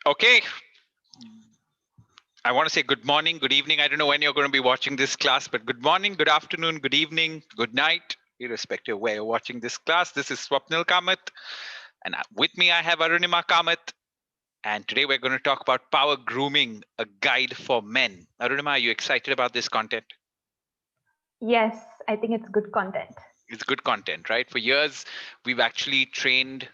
Okay, I want to say good morning, good evening. I don't know when you're going to be watching this class, but good morning, good afternoon, good evening, good night, irrespective of where you're watching this class. This is Swapnil Kamat, and with me I have Arunima Kamat. And today we're going to talk about Power Grooming, a guide for men. Arunima, are you excited about this content? Yes, I think it's good content. It's good content, right? For years, we've actually trained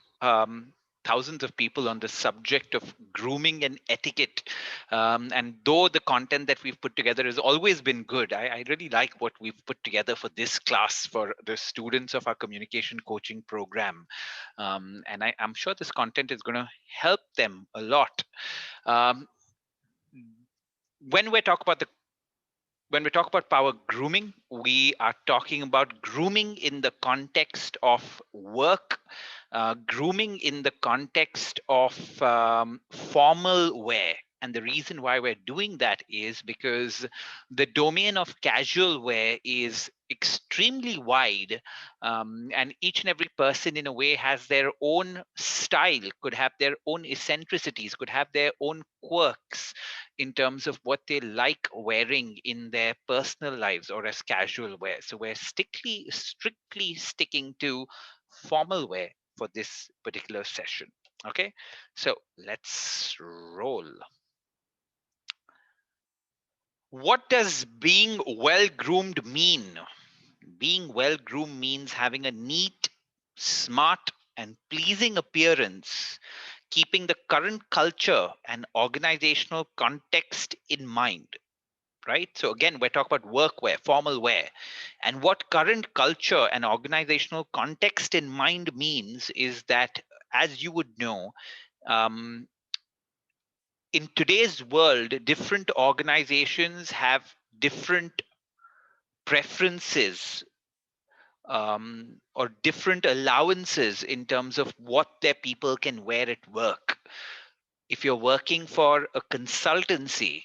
thousands of people on the subject of grooming and etiquette. And though the content that we've put together has always been good, I really like what we've put together for this class for the students of our communication coaching program. And I'm sure this content is going to help them a lot. Um, when we talk about the when we talk about power grooming, we are talking about grooming in the context of work, grooming in the context of formal wear. And the reason why we're doing that is because the domain of casual wear is extremely wide, and each and every person, in a way, has their own style, could have their own eccentricities, could have their own quirks in terms of what they like wearing in their personal lives or as casual wear. So we're strictly sticking to formal wear for this particular session. Okay, so let's roll. What does being well groomed mean? Being well groomed means having a neat, smart, and pleasing appearance, keeping the current culture and organizational context in mind. Right? So again, we're talking about workwear, formal wear. And what current culture and organizational context in mind means is that, as you would know, um, in today's world, different organizations have different preferences, or different allowances in terms of what their people can wear at work. If you're working for a consultancy,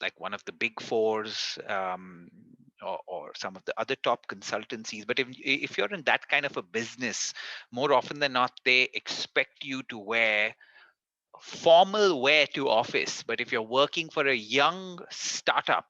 like one of the big fours, or some of the other top consultancies, but if you're in that kind of a business, more often than not, they expect you to wear formal wear to office. But if you're working for a young startup,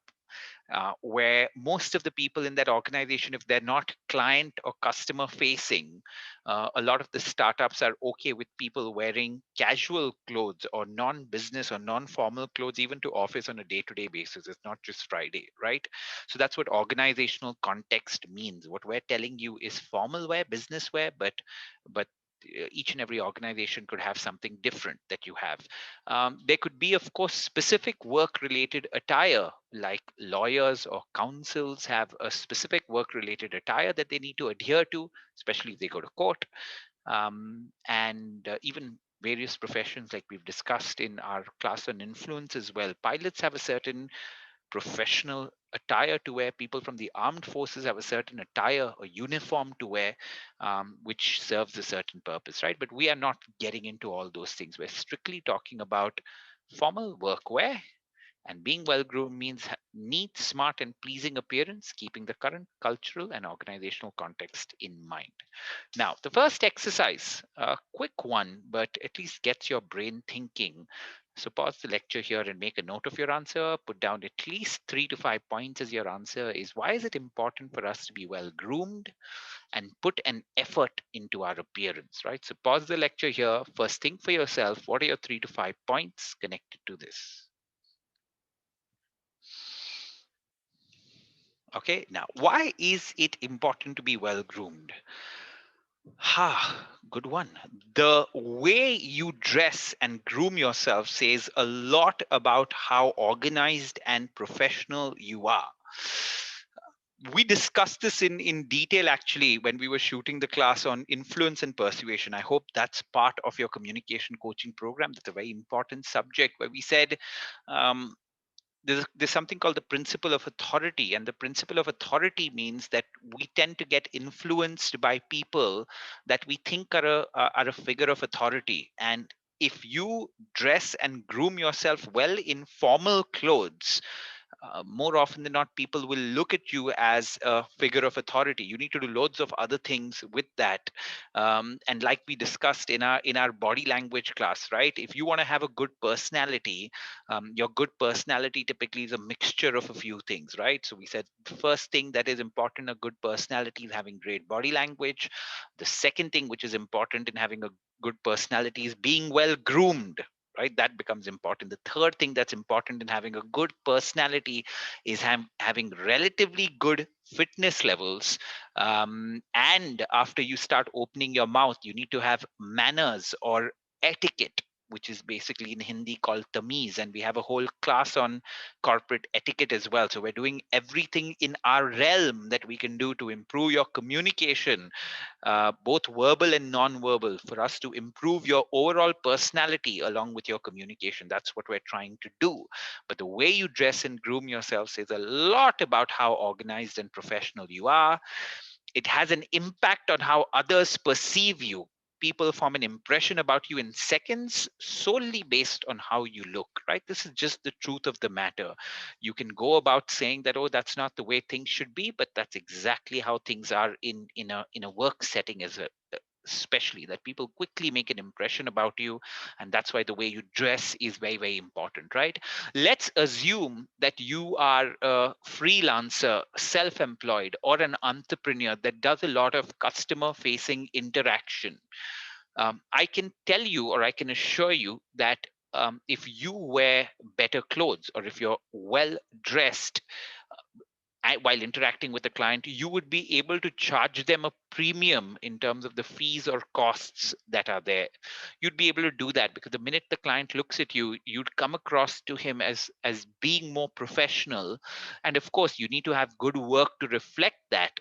where most of the people in that organization, if they're not client or customer facing, a lot of the startups are okay with people wearing casual clothes or non-business or non-formal clothes, even to office on a day-to-day basis. It's not just Friday, right? So that's what organizational context means. What we're telling you is formal wear, business wear, but each and every organization could have something different that you have. There could be, of course, specific work related attire, like lawyers or counsels have a specific work related attire that they need to adhere to, especially if they go to court. And even various professions, like we've discussed in our class on influence as well. Pilots have a certain professional attire to wear. People from the armed forces have a certain attire or uniform to wear, which serves a certain purpose, right? But we are not getting into all those things. We're strictly talking about formal workwear. And being well groomed means neat, smart, and pleasing appearance, keeping the current cultural and organizational context in mind. Now, the first exercise, a quick one, but at least gets your brain thinking. So pause the lecture here and make a note of your answer. Put down at least 3 to 5 points as your answer. Is why is it important for us to be well groomed and put an effort into our appearance, right? So pause the lecture here. First, think for yourself, what are your 3 to 5 points connected to this? Okay, now why is it important to be well groomed? Good one. The way you dress and groom yourself says a lot about how organized and professional you are. We discussed this in detail actually when we were shooting the class on influence and persuasion. I hope that's part of your communication coaching program. That's a very important subject where we said, um, there's something called the principle of authority, and the principle of authority means that we tend to get influenced by people that we think are a figure of authority. And if you dress and groom yourself well in formal clothes, more often than not, people will look at you as a figure of authority. You need to do loads of other things with that. And like we discussed in our body language class, right? If you want to have a good personality, your good personality typically is a mixture of a few things, right? So we said the first thing that is important, a good personality, is having great body language. The second thing which is important in having a good personality is being well groomed, right? That becomes important. The third thing that's important in having a good personality is having relatively good fitness levels. And after you start opening your mouth, you need to have manners or etiquette, which is basically in Hindi called tamiz. And we have a whole class on corporate etiquette as well. So we're doing everything in our realm that we can do to improve your communication, both verbal and non-verbal, for us to improve your overall personality along with your communication. That's what we're trying to do. But the way you dress and groom yourself says a lot about how organized and professional you are. It has an impact on how others perceive you. People form an impression about you in seconds solely based on how you look, right? This is just the truth of the matter. You can go about saying that, oh, that's not the way things should be, but that's exactly how things are in a work setting as a especially, that people quickly make an impression about you. And that's why the way you dress is very, very important, right? Let's assume that you are a freelancer, self-employed, or an entrepreneur that does a lot of customer facing interaction. I can tell you, or I can assure you that if you wear better clothes, or if you're well dressed while interacting with the client, you would be able to charge them a premium in terms of the fees or costs that are there. You'd be able to do that because the minute the client looks at you, you'd come across to him as being more professional. And of course, you need to have good work to reflect that,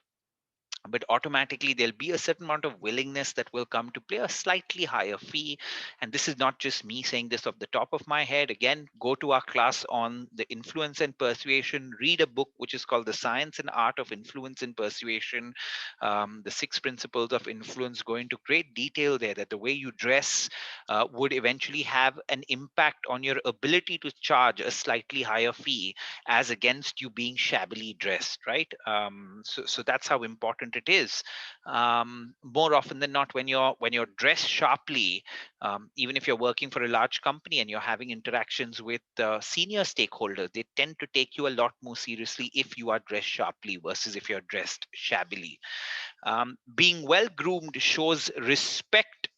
but automatically there'll be a certain amount of willingness that will come to play a slightly higher fee. And this is not just me saying this off the top of my head. Again, go to our class on the influence and persuasion, read a book which is called The Science and Art of Influence and Persuasion. The six principles of influence go into great detail there, that the way you dress would eventually have an impact on your ability to charge a slightly higher fee as against you being shabbily dressed, right? So that's how important it is. More often than not, when you're dressed sharply, even if you're working for a large company and you're having interactions with senior stakeholders, they tend to take you a lot more seriously if you are dressed sharply versus if you're dressed shabbily. Being well groomed shows respect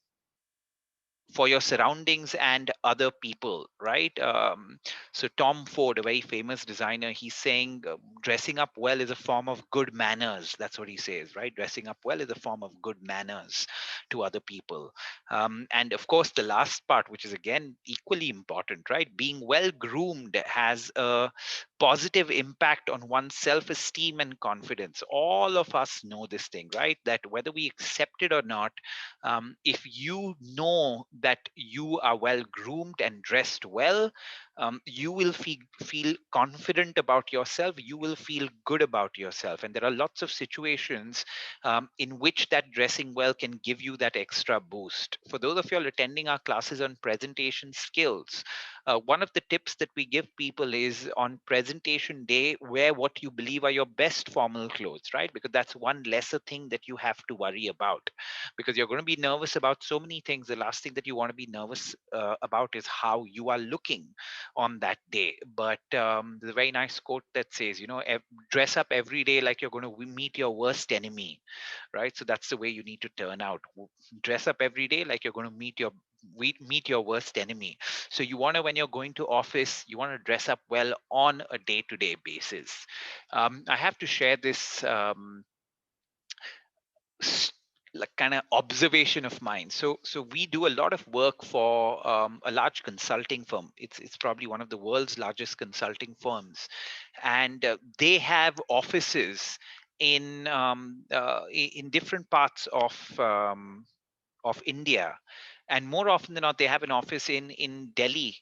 for your surroundings and other people, right? So Tom Ford, a very famous designer, he's saying dressing up well is a form of good manners. That's what he says, right? Dressing up well is a form of good manners to other people. And of course, the last part, which is again equally important, right? Being well groomed has a positive impact on one's self-esteem and confidence. All of us know this thing, right? That whether we accept it or not, if you know that you are well groomed and dressed well, you will feel confident about yourself. You will feel good about yourself. And there are lots of situations in which that dressing well can give you that extra boost. For those of you all attending our classes on presentation skills, one of the tips that we give people is on presentation day, wear what you believe are your best formal clothes, right? Because that's one lesser thing that you have to worry about, because you're going to be nervous about so many things. The last thing that you want to be nervous about is how you are looking on that day. But there's a very nice quote that says, dress up every day like you're going to meet your worst enemy, right? So that's the way you need to turn out. Dress up every day like you're going to meet your worst enemy. So you want to, when you're going to office, you want to dress up well on a day-to-day basis. I have to share this s- like kind of observation of mine. So we do a lot of work for a large consulting firm. It's probably one of the world's largest consulting firms, and they have offices in different parts of India. And more often than not, they have an office in Delhi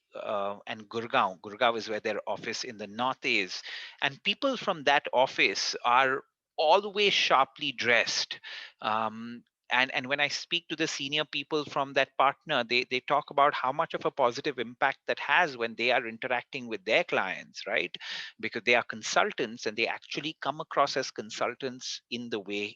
and Gurgaon. Gurgaon is where their office in the north is. And people from that office are always sharply dressed. And when I speak to the senior people from that partner, they talk about how much of a positive impact that has when they are interacting with their clients, right? Because they are consultants and they actually come across as consultants in the way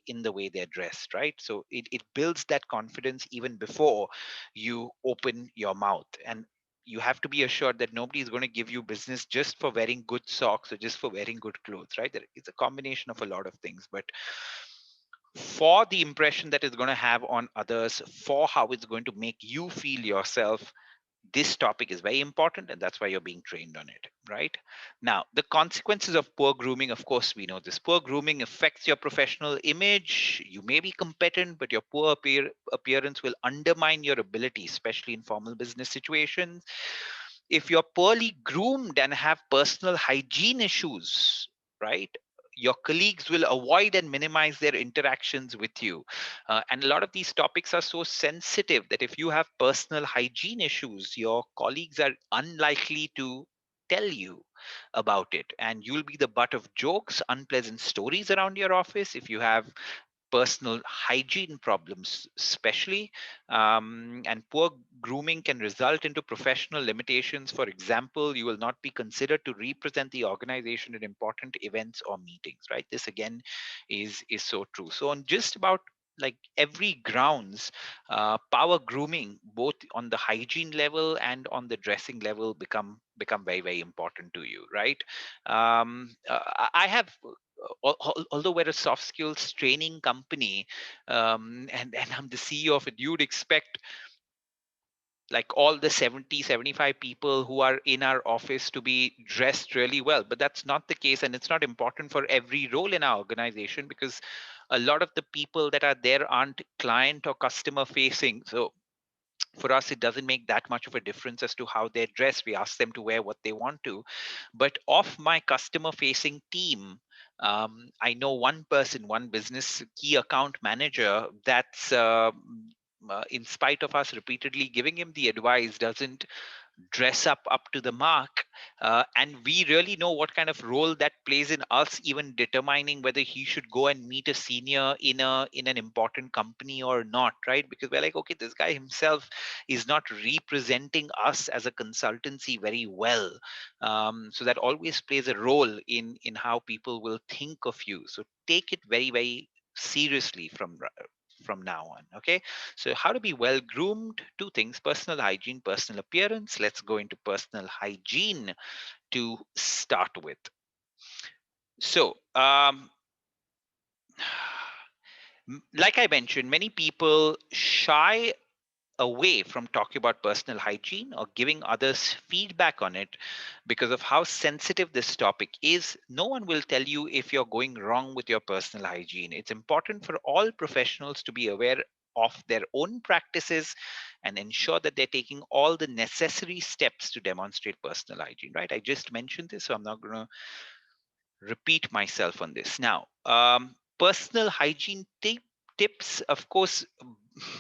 they're dressed, right? So it builds that confidence even before you open your mouth. And you have to be assured that nobody is going to give you business just for wearing good socks or just for wearing good clothes, right? It's a combination of a lot of things. But for the impression that it's going to have on others, for how it's going to make you feel yourself, this topic is very important, and that's why you're being trained on it, right? Now, the consequences of poor grooming, of course, we know this. Poor grooming affects your professional image. You may be competent, but your poor appearance will undermine your ability, especially in formal business situations. If you're poorly groomed and have personal hygiene issues, right? Your colleagues will avoid and minimize their interactions with you. And a lot of these topics are so sensitive that if you have personal hygiene issues, your colleagues are unlikely to tell you about it. And you'll be the butt of jokes, unpleasant stories around your office. If you have personal hygiene problems especially, and poor grooming can result into professional limitations. For example, you will not be considered to represent the organization at important events or meetings, right? This again is so true. So on just about like every grounds, power grooming both on the hygiene level and on the dressing level become very very important to you, right? I have although we're a soft skills training company, and I'm the CEO of it, you'd expect like all the 70, 75 people who are in our office to be dressed really well. But that's not the case. And it's not important for every role in our organization, because a lot of the people that are there aren't client or customer facing. So for us, it doesn't make that much of a difference as to how they're dressed. We ask them to wear what they want to. But of my customer facing team, I know one person, one business key account manager that's in spite of us repeatedly giving him the advice, doesn't dress up to the mark. And we really know what kind of role that plays in us even determining whether he should go and meet a senior in an important company or not, right? Because we're like, okay, this guy himself is not representing us as a consultancy very well. So that always plays a role in how people will think of you. So take it very very seriously from now on. Okay, so how to be well groomed? Two things: personal hygiene, personal appearance. Let's go into personal hygiene to start with. So, like I mentioned, many people shy away from talking about personal hygiene or giving others feedback on it because of how sensitive this topic is. No one will tell you if you're going wrong with your personal hygiene. It's important for all professionals to be aware of their own practices and ensure that they're taking all the necessary steps to demonstrate personal hygiene, right? I just mentioned this, so I'm not going to repeat myself on this. Now, personal hygiene tips, of course,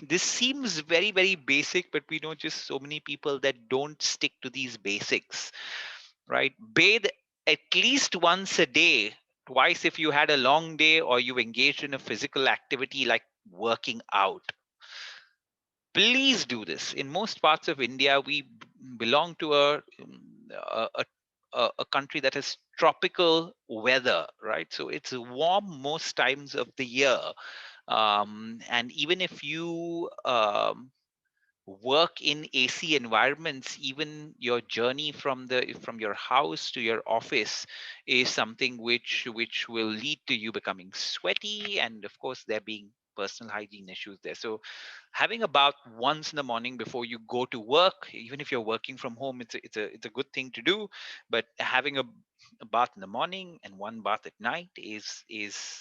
this seems very, very basic, but we know just so many people that don't stick to these basics, right? Bathe at least once a day, twice if you had a long day or you engaged in a physical activity like working out. Please do this. In most parts of India, we belong to a, a, a country that has tropical weather, right? So it's warm most times of the year. And even if you work in AC environments, even your journey from your house to your office is something which will lead to you becoming sweaty, and of course there being personal hygiene issues there. So having a bath once in the morning before you go to work, even if you're working from home, it's a good thing to do. But having a bath in the morning and one bath at night is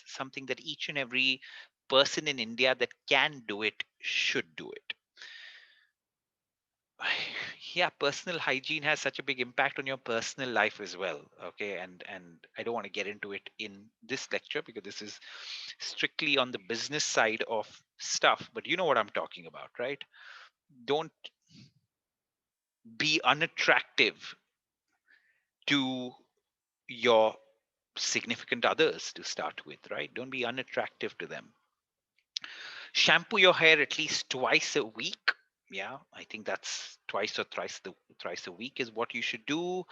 something that each and every person in India that can do it should do it. Yeah, personal hygiene has such a big impact on your personal life as well. Okay, and I don't want to get into it in this lecture because this is strictly on the business side of stuff, but you know what I'm talking about, right? Don't be unattractive to your significant others to start with, right? Don't be unattractive to them. Shampoo your hair at least twice a week. Yeah, I think that's twice or thrice a week is what you should do.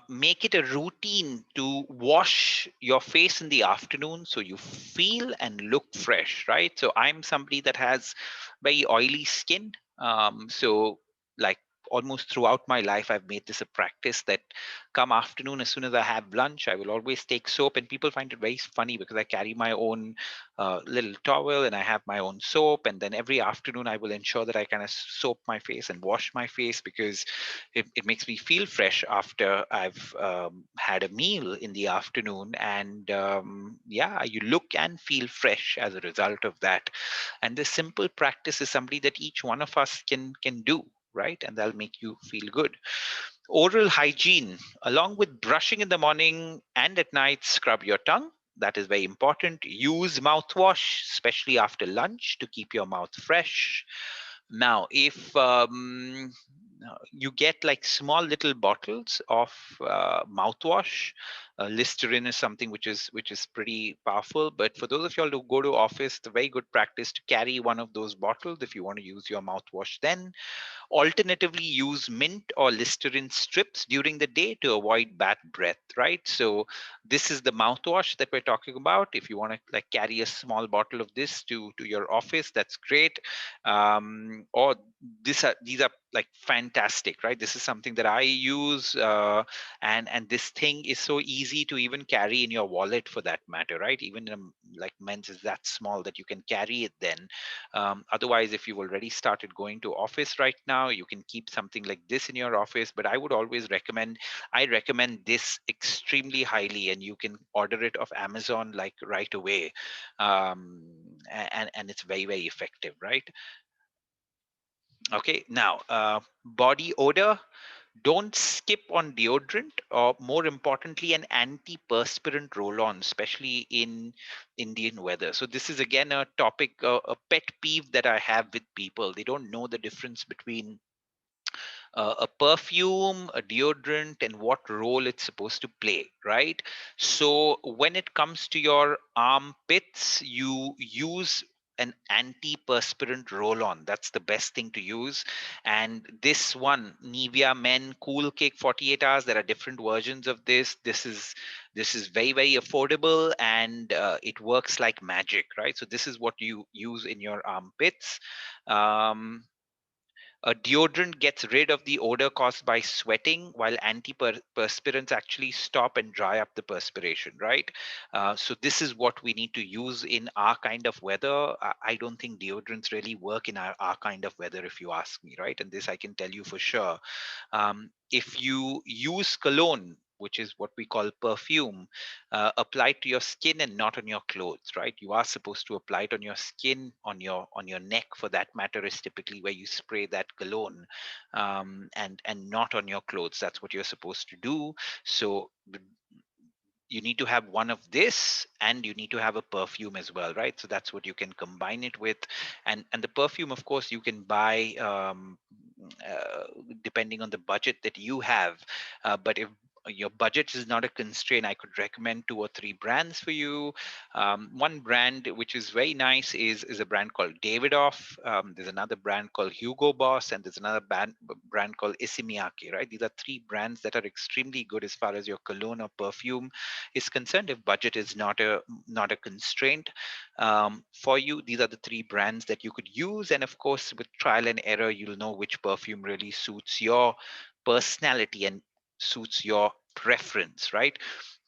Make it a routine to wash your face in the afternoon so you feel and look fresh, right? So I'm somebody that has very oily skin. So like almost throughout my life, I've made this a practice that come afternoon, as soon as I have lunch, I will always take soap. And people find it very funny because I carry my own little towel and I have my own soap. And then every afternoon, I will ensure that I kind of soap my face and wash my face because it makes me feel fresh after I've had a meal in the afternoon. And yeah, you look and feel fresh as a result of that. And this simple practice is something that each one of us can do, right? And that'll make you feel good. Oral hygiene, along with brushing in the morning and at night, scrub your tongue. That is very important. Use mouthwash, especially after lunch, to keep your mouth fresh. Now, if you get like small little bottles of mouthwash, Listerine is something which is pretty powerful. But for those of y'all who go to office, the very good practice to carry one of those bottles if you want to use your mouthwash then. Alternatively, use mint or Listerine strips during the day to avoid bad breath, right? So this is the mouthwash that we're talking about. If you want to like carry a small bottle of this to your office, that's great. Or these are like fantastic, right? This is something that I use, and this thing is so easy to even carry in your wallet for that matter, right? Even in like men's is that small that you can carry it then. Otherwise, if you've already started going to office right now, you can keep something like this in your office. But I would always recommend, I recommend this extremely highly, and you can order it off Amazon like right away. And it's very, very effective, right? Okay, now body odor. Don't skip on deodorant, or more importantly, an antiperspirant roll on, especially in Indian weather. So, this is again a topic, a pet peeve that I have with people. They don't know the difference between a perfume, a deodorant, and what role it's supposed to play, right? So when it comes to your armpits, you use an antiperspirant roll on. That's the best thing to use. And this one, Nivea Men Cool Cake 48 hours, there are different versions of this. This is very, very affordable, and it works like magic, right? So this is what you use in your armpits. Um, a deodorant gets rid of the odor caused by sweating, while antiperspirants actually stop and dry up the perspiration, right? So, this is what we need to use in our kind of weather. I don't think deodorants really work in our kind of weather, if you ask me, right? And this I can tell you for sure. If you use cologne, which is what we call perfume, apply to your skin and not on your clothes, right? You are supposed to apply it on your skin, on your neck, for that matter, is typically where you spray that cologne, and not on your clothes. That's what you're supposed to do. So you need to have one of this, and you need to have a perfume as well, right? So that's what you can combine it with. And the perfume, of course, you can buy, uh, depending on the budget that you have. But if your budget is not a constraint, I could recommend two or three brands for you. One brand which is very nice is a brand called Davidoff. There's another brand called Hugo Boss, and there's another brand called Isimiake, right? These are three brands that are extremely good as far as your cologne or perfume is concerned. If budget is not a constraint for you, these are the three brands that you could use. And of course, with trial and error, you'll know which perfume really suits your personality and suits your preference, right?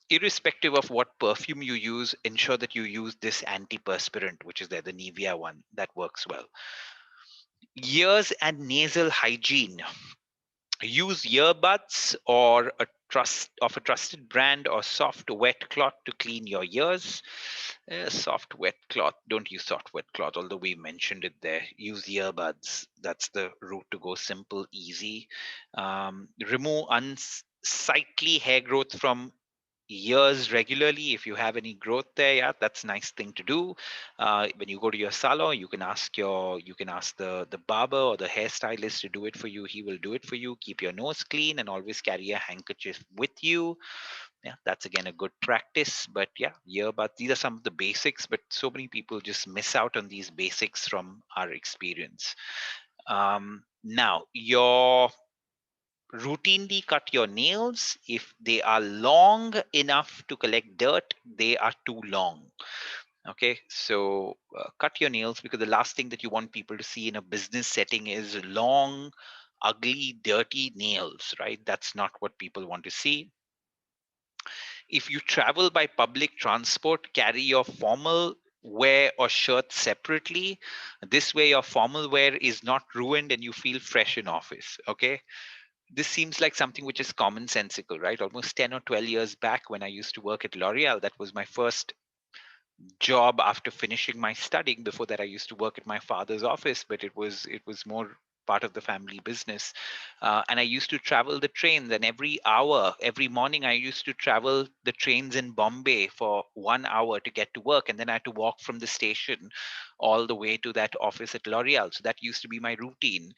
Irrespective of what perfume you use, ensure that you use this antiperspirant, which is there, the Nivea one, that works well. Ears and nasal hygiene. Use earbuds or a trusted brand, or soft wet cloth to clean your ears. Soft wet cloth. Don't use soft wet cloth, although we mentioned it there. Use earbuds. That's the route to go. Simple, easy. Remove unsightly hair growth from ears regularly. If you have any growth there, yeah, that's a nice thing to do. When you go to your salon, you can ask the barber or the hairstylist to do it for you. He will do it for you. Keep your nose clean and always carry a handkerchief with you. Yeah, that's again a good practice. But yeah, but these are some of the basics, but so many people just miss out on these basics from our experience. Now, your routinely cut your nails. If they are long enough to collect dirt, they are too long. Okay, so cut your nails, because the last thing that you want people to see in a business setting is long, ugly, dirty nails, right? That's not what people want to see. If you travel by public transport, carry your formal wear or shirt separately. This way, your formal wear is not ruined and you feel fresh in office. Okay, this seems like something which is commonsensical, right? Almost 10 or 12 years back, when I used to work at L'Oreal, that was my first job after finishing my studying. Before that, I used to work at my father's office, but it was more part of the family business. And I used to travel the trains, and every hour, every morning, I used to travel the trains in Bombay for 1 hour to get to work, and then I had to walk from the station all the way to that office at L'Oreal. So that used to be my routine.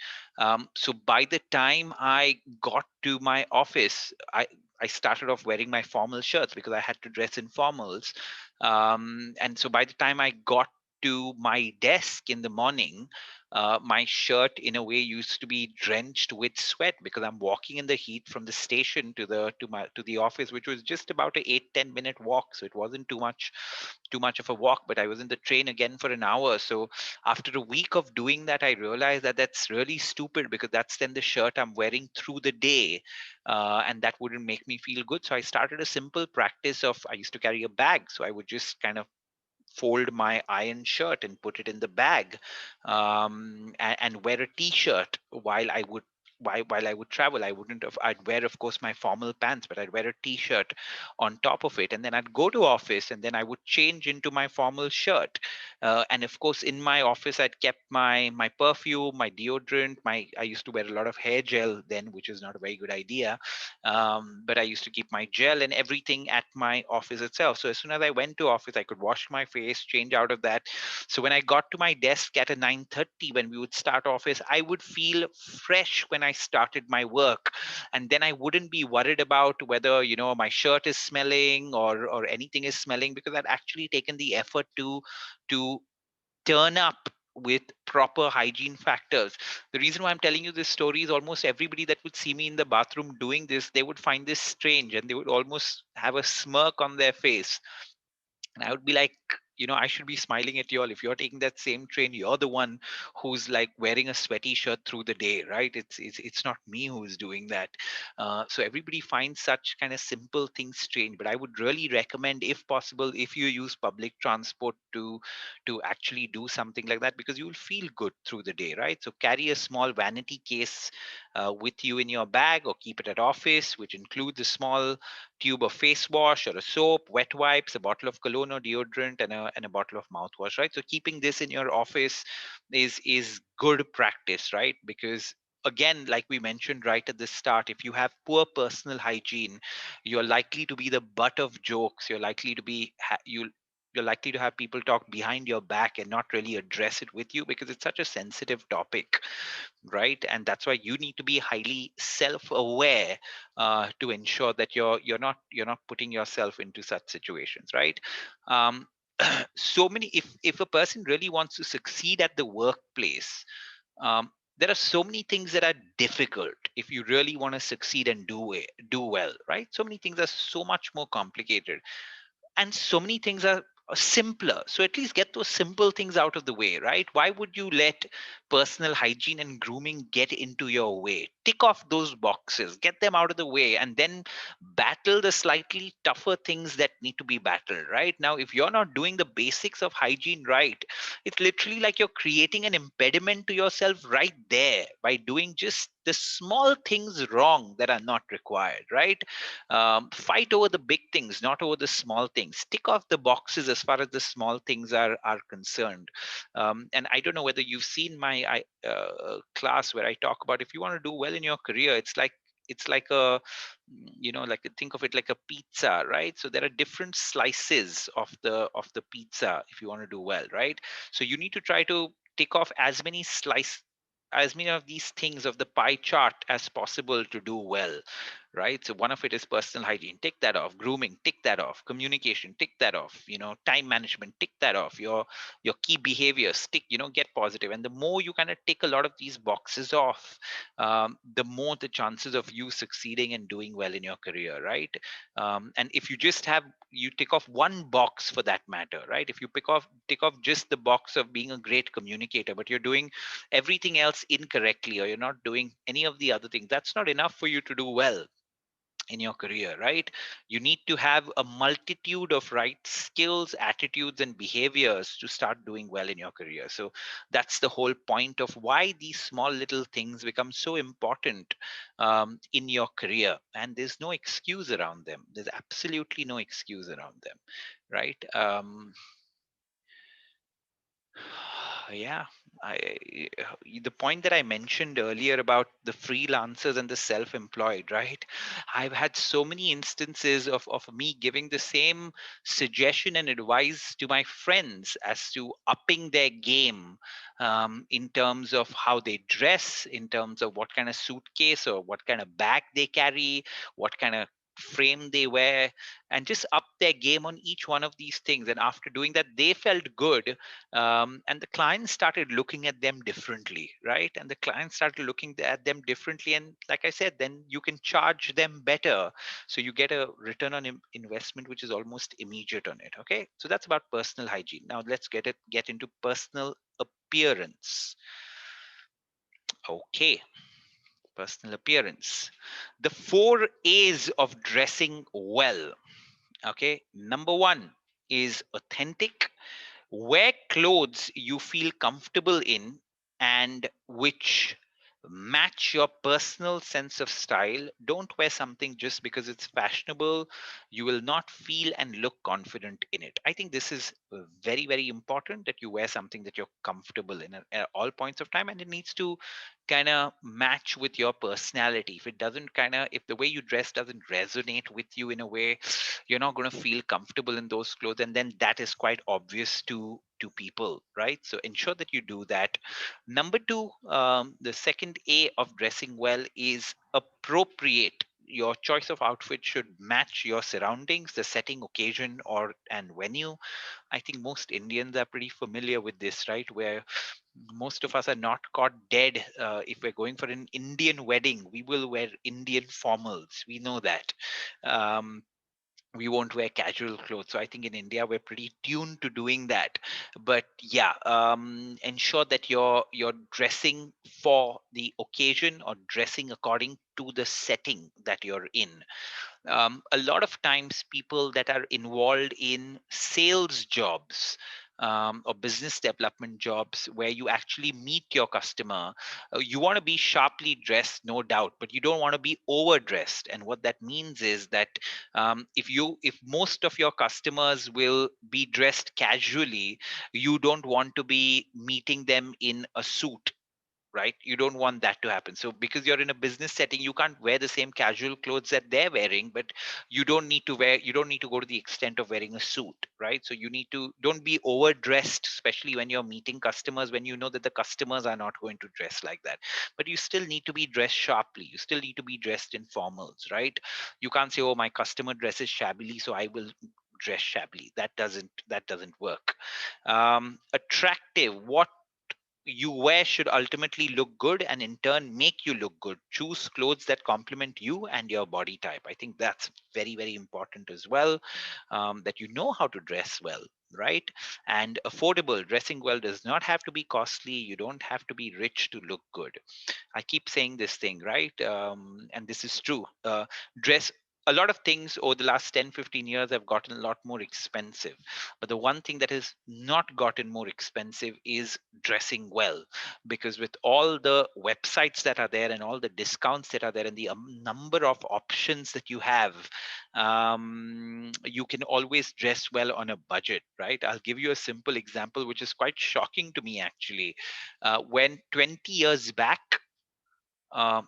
So by the time I got to my office, I started off wearing my formal shirts because I had to dress in formals. And so by the time I got to my desk in the morning, my shirt in a way used to be drenched with sweat, because I'm walking in the heat from the station to the office, which was just about a 8-10 minute walk. So it wasn't too much of a walk, but I was in the train again for an hour. So after a week of doing that, I realized that that's really stupid, because that's then the shirt I'm wearing through the day, and that wouldn't make me feel good. So I started a simple practice of, I used to carry a bag, so I would just kind of fold my iron shirt and put it in the bag, and wear a t-shirt while I would travel. I wouldn't have, I'd wear, of course, my formal pants, but I'd wear a t-shirt on top of it. And then I'd go to office, and then I would change into my formal shirt. And of course, in my office, I'd kept my perfume, my deodorant, I used to wear a lot of hair gel then, which is not a very good idea. But I used to keep my gel and everything at my office itself. So as soon as I went to office, I could wash my face, change out of that. So when I got to my desk at a 9:30, when we would start office, I would feel fresh when I started my work. And then I wouldn't be worried about whether, my shirt is smelling, or anything is smelling, because I'd actually taken the effort to turn up with proper hygiene factors. The reason why I'm telling you this story is, almost everybody that would see me in the bathroom doing this, they would find this strange, and they would almost have a smirk on their face. And I would be like, I should be smiling at you all. If you're taking that same train, you're the one who's like wearing a sweaty shirt through the day, right? It's not me who's doing that. So everybody finds such kind of simple things strange. But I would really recommend, if possible, if you use public transport, to actually do something like that, because you will feel good through the day, right? So carry a small vanity case with you in your bag, or keep it at office, which includes a small tube of face wash or a soap, wet wipes, a bottle of cologne or deodorant, and a bottle of mouthwash, right? So keeping this in your office is good practice, right? Because again, like we mentioned right at the start, if you have poor personal hygiene, you're likely to be the butt of jokes. You're likely to have people talk behind your back and not really address it with you, because it's such a sensitive topic, right? And that's why you need to be highly self-aware, to ensure that you're not putting yourself into such situations, right? um, so many, if a person really wants to succeed at the workplace, um, there are so many things that are difficult if you really want to succeed and do well, right? So many things are so much more complicated, and so many things are simpler. So at least get those simple things out of the way, right? Why would you let personal hygiene and grooming get into your way? Tick off those boxes, get them out of the way, and then battle the slightly tougher things that need to be battled, right? Now, if you're not doing the basics of hygiene right, it's literally like you're creating an impediment to yourself right there by doing just the small things wrong that are not required, right? Fight over the big things, not over the small things. Tick off the boxes as far as the small things are concerned. And I don't know whether you've seen my class where I talk about, if you want to do well in your career, it's like think of it like a pizza, right? So there are different slices of the pizza if you want to do well, right? So you need to try to tick off as many of these things of the pie chart as possible to do well, right? So one of it is personal hygiene, tick that off. Grooming, tick that off. Communication, tick that off. Time management, tick that off. Your key behaviors, tick, get positive. And the more you kind of tick a lot of these boxes off, the more the chances of you succeeding and doing well in your career, right? And if you tick off one box for that matter, right? If you tick off just the box of being a great communicator, but you're doing everything else incorrectly, or you're not doing any of the other things, that's not enough for you to do well in your career, right? You need to have a multitude of right skills, attitudes, and behaviors to start doing well in your career. So that's the whole point of why these small little things become so important in your career. And there's no excuse around them. There's absolutely no excuse around them, right? Yeah, I the point that I mentioned earlier about the freelancers and the self-employed, right? I've had so many instances of me giving the same suggestion and advice to my friends as to upping their game, in terms of how they dress, in terms of what kind of suitcase or what kind of bag they carry, what kind of frame they wear, and just up their game on each one of these things. And after doing that, they felt good, and the clients started looking at them differently, right? And the clients started looking at them differently, and like I said, then you can charge them better, so you get a return on investment which is almost immediate on it. Okay, so that's about personal hygiene. Now let's get into personal appearance. Okay, personal appearance, the 4 A's of dressing well. Okay, number one is authentic. Wear clothes you feel comfortable in and which match your personal sense of style. Don't wear something just because it's fashionable. You will not feel and look confident in it. I think this is very, very important, that you wear something that you're comfortable in at all points of time, and it needs to kind of match with your personality. If it doesn't if the way you dress doesn't resonate with you in a way, you're not going to feel comfortable in those clothes, and then that is quite obvious to people, right? So ensure that you do that. Number two, the second A of dressing well is appropriate. Your choice of outfit should match your surroundings, the setting, occasion, or and venue. I think most Indians are pretty familiar with this, right? Where most of us are not caught dead. If we're going for an Indian wedding, we will wear Indian formals. We know that. Um, we won't wear casual clothes. So I think in India we're pretty tuned to doing that. But yeah, ensure that you're dressing for the occasion or dressing according to the setting that you're in. A lot of times people that are involved in sales jobs, or business development jobs where you actually meet your customer, you want to be sharply dressed, no doubt, but you don't want to be overdressed. And what that means is that, if most of your customers will be dressed casually, you don't want to be meeting them in a suit, right? You don't want that to happen. So because you're in a business setting, you can't wear the same casual clothes that they're wearing, but you don't need to go to the extent of wearing a suit, right? So you need to don't be overdressed, especially when you're meeting customers, when you know that the customers are not going to dress like that. But you still need to be dressed sharply, you still need to be dressed in formals, right? You can't say, oh, my customer dresses shabbily, so I will dress shabbily. That doesn't work. Attractive, what you wear should ultimately look good and in turn make you look good. Choose clothes that complement you and your body type. I think that's very, very important as well, that you know how to dress well, right? And affordable. Dressing well does not have to be costly. You don't have to be rich to look good. I keep saying this thing, right? And this is true. Dress A lot of things over the last 10, 15 years have gotten a lot more expensive. But the one thing that has not gotten more expensive is dressing well. Because with all the websites that are there and all the discounts that are there and the number of options that you have, you can always dress well on a budget, right? I'll give you a simple example, which is quite shocking to me actually. When 20 years back,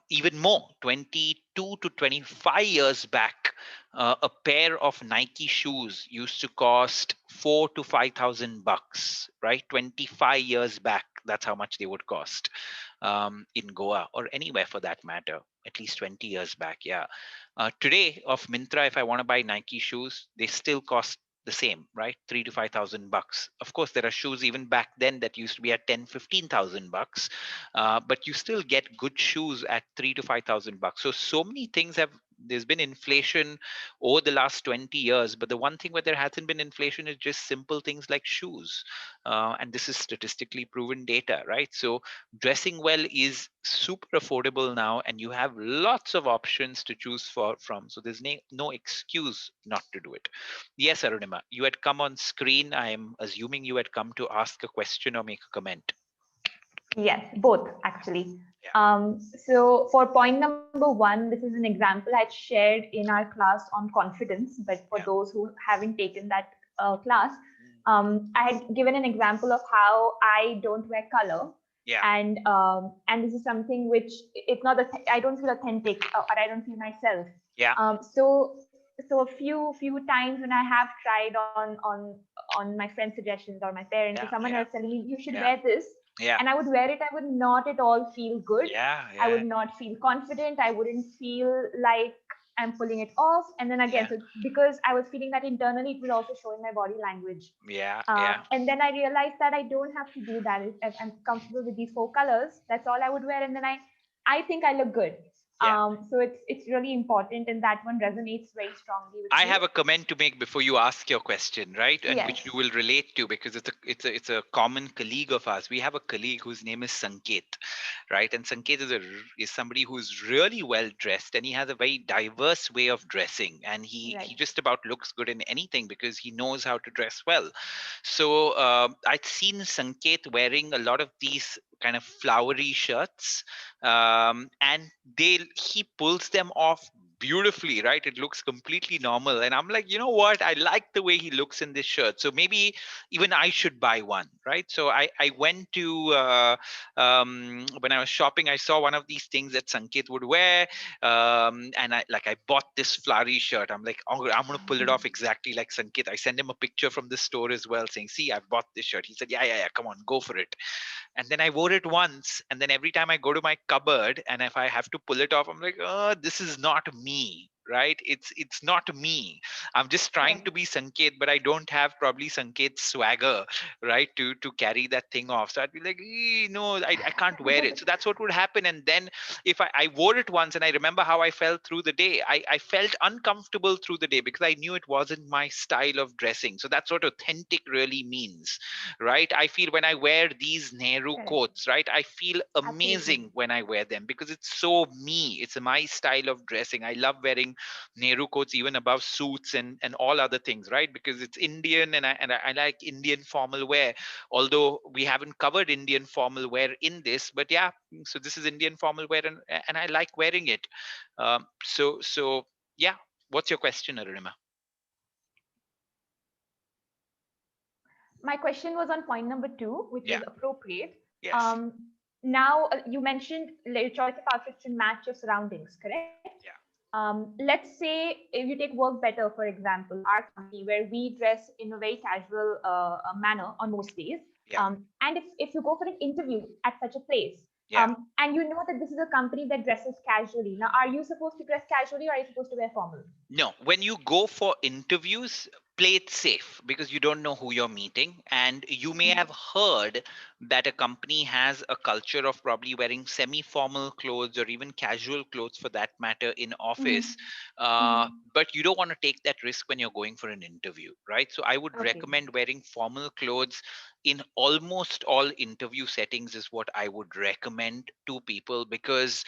even more, 22 to 25 years back, a pair of Nike shoes used to cost 4 to 5 thousand bucks, right? 25 years back, that's how much they would cost, in Goa or anywhere for that matter. at least 20 years back. Yeah. Today of Mintra, if I want to buy Nike shoes, they still cost the same, right? 3 to 5 thousand bucks. Of course, there are shoes even back then that used to be at 10, 15 thousand bucks, but you still get good shoes at 3 to 5 thousand bucks. So many things have. There's been inflation over the last 20 years, but the one thing where there hasn't been inflation is just simple things like shoes, and this is statistically proven data, right? So dressing well is super affordable now, and you have lots of options to choose from, so there's no excuse not to do it. Yes, Arunima, you had come on screen. I am assuming you had come to ask a question or make a comment. Yes, both actually. Yeah. So for point number one, this is an example I shared in our class on confidence, but for Yeah. those who haven't taken that class, Mm. I had given an example of how I don't wear color, Yeah. and this is something which it's not I don't feel authentic, or I don't feel myself. Yeah. So a few times when I have tried on my friend's suggestions or my parents or Yeah. someone Yeah. else telling me you should Yeah. wear this, Yeah. and I would wear it, I would not at all feel good. Yeah. I Yeah. would not feel confident. I wouldn't feel like I'm pulling it off. And then again, Yeah. so because I was feeling that internally, it was also showing my body language. Yeah. Yeah. And then I realized that I don't have to do that. If I'm comfortable with these four colors, that's all I would wear. And then I think I look good. Yeah. So it's really important, and that one resonates very strongly with I me. have a comment to make before you ask your question, right? And Yes, which you will relate to because it's a common colleague of ours. We have a colleague whose name is Sanket, right? And Sanket is somebody who's really well dressed, and he has a very diverse way of dressing, and he right. just about looks good in anything because he knows how to dress well. So I'd seen Sanket wearing a lot of these kind of flowery shirts, and he pulls them off beautifully, right? It looks completely normal, and I'm like, you know what, I like the way he looks in this shirt, so maybe even I should buy one, right? So I went to when I was shopping, I saw one of these things that Sanket would wear, and I bought this flowery shirt. I'm like, oh, I'm gonna pull it off exactly like Sanket. I sent him a picture from the store as well, saying, see, I bought this shirt. He said, yeah, yeah, yeah, come on, go for it. And then I wore it once, and then every time I go to my cupboard and if I have to pull it off, I'm like, oh, this is not me, right? It's not me. I'm just trying to Correct. be Sanket, but I don't have probably Sanket's swagger, right, to carry that thing off. So I'd be like, no, I can't wear it. So that's what would happen. And then if I wore it once and I remember how I felt through the day, I felt uncomfortable through the day because I knew it wasn't my style of dressing. So that's what authentic really means, right? I feel when I wear these Nehru Correct. coats, right, I feel Absolutely. amazing when I wear them because it's so me. It's my style of dressing. I love wearing Nehru coats even above suits and all other things, right? Because it's Indian, and I like Indian formal wear. Although we haven't covered Indian formal wear in this, but yeah, so this is Indian formal wear, and I like wearing it. So yeah. What's your question, Arunima? My question was on point number two, which Yeah. was appropriate. Yes. Um, Now, you mentioned your choice of outfit should match your surroundings, correct? Yeah. Let's say if you take work better, for example, our company where we dress in a very casual manner on most days. Yeah. And if you go for an interview at such a place, Yeah. and you know that this is a company that dresses casually, now are you supposed to dress casually or are you supposed to wear formal? No, when you go for interviews, play it safe because you don't know who you're meeting. And you may have heard that a company has a culture of probably wearing semi formal clothes or even casual clothes for that matter in office. Mm-hmm. But you don't want to take that risk when you're going for an interview, right? So I would Okay. recommend wearing formal clothes in almost all interview settings, is what I would recommend to people because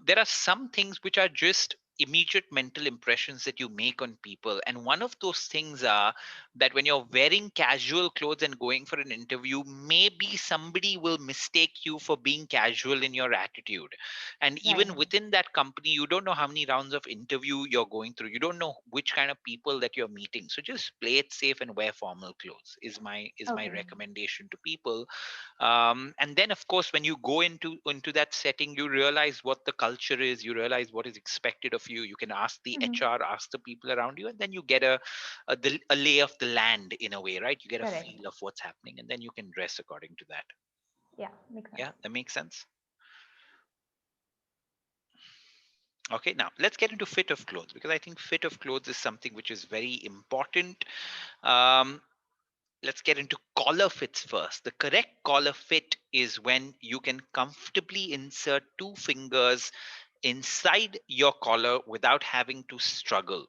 there are some things which are just immediate mental impressions that you make on people, and one of those things are that when you're wearing casual clothes and going for an interview, maybe somebody will mistake you for being casual in your attitude. And even Right. within that company, you don't know how many rounds of interview you're going through, you don't know which kind of people that you're meeting, so just play it safe and wear formal clothes is my Okay. recommendation to people. And then of course when you go into that setting, you realize what the culture is, you realize what is expected of you, you can ask the Mm-hmm. HR, ask the people around you, and then you get a lay of the land in a way, right? You get a Correct. feel of what's happening, and then you can dress according to that. Yeah, makes sense. Yeah, that makes sense. Okay, now let's get into fit of clothes, because I think fit of clothes is something which is very important. Um, let's get into collar fits first. The correct collar fit is when you can comfortably insert two fingers inside your collar without having to struggle.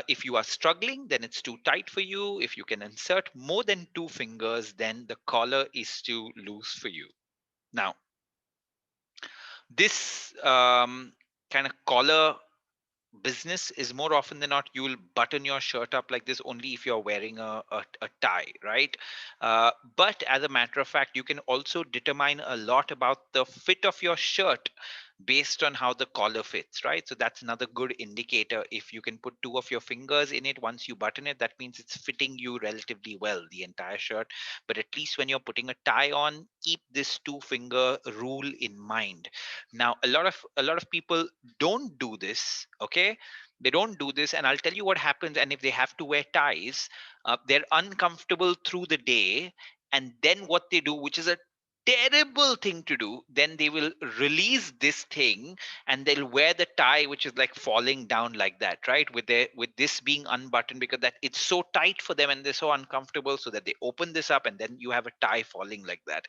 If you are struggling, then it's too tight for you. If you can insert more than two fingers, then the collar is too loose for you. Now, this kind of collar business is more often than not, you'll button your shirt up like this only if you're wearing a tie, right? But as a matter of fact, you can also determine a lot about the fit of your shirt based on how the collar fits, right? So that's another good indicator. If you can put two of your fingers in it once you button it, that means it's fitting you relatively well, the entire shirt. But at least when you're putting a tie on, keep this two finger rule in mind. Now, a lot of people don't do this. Okay, they don't do this, and I'll tell you what happens. And if they have to wear ties, they're uncomfortable through the day, and then what they do, which is a terrible thing to do, then they will release this thing and they'll wear the tie which is like falling down like that, right, with this being unbuttoned, because that it's so tight for them and they're so uncomfortable, so that they open this up and then you have a tie falling like that.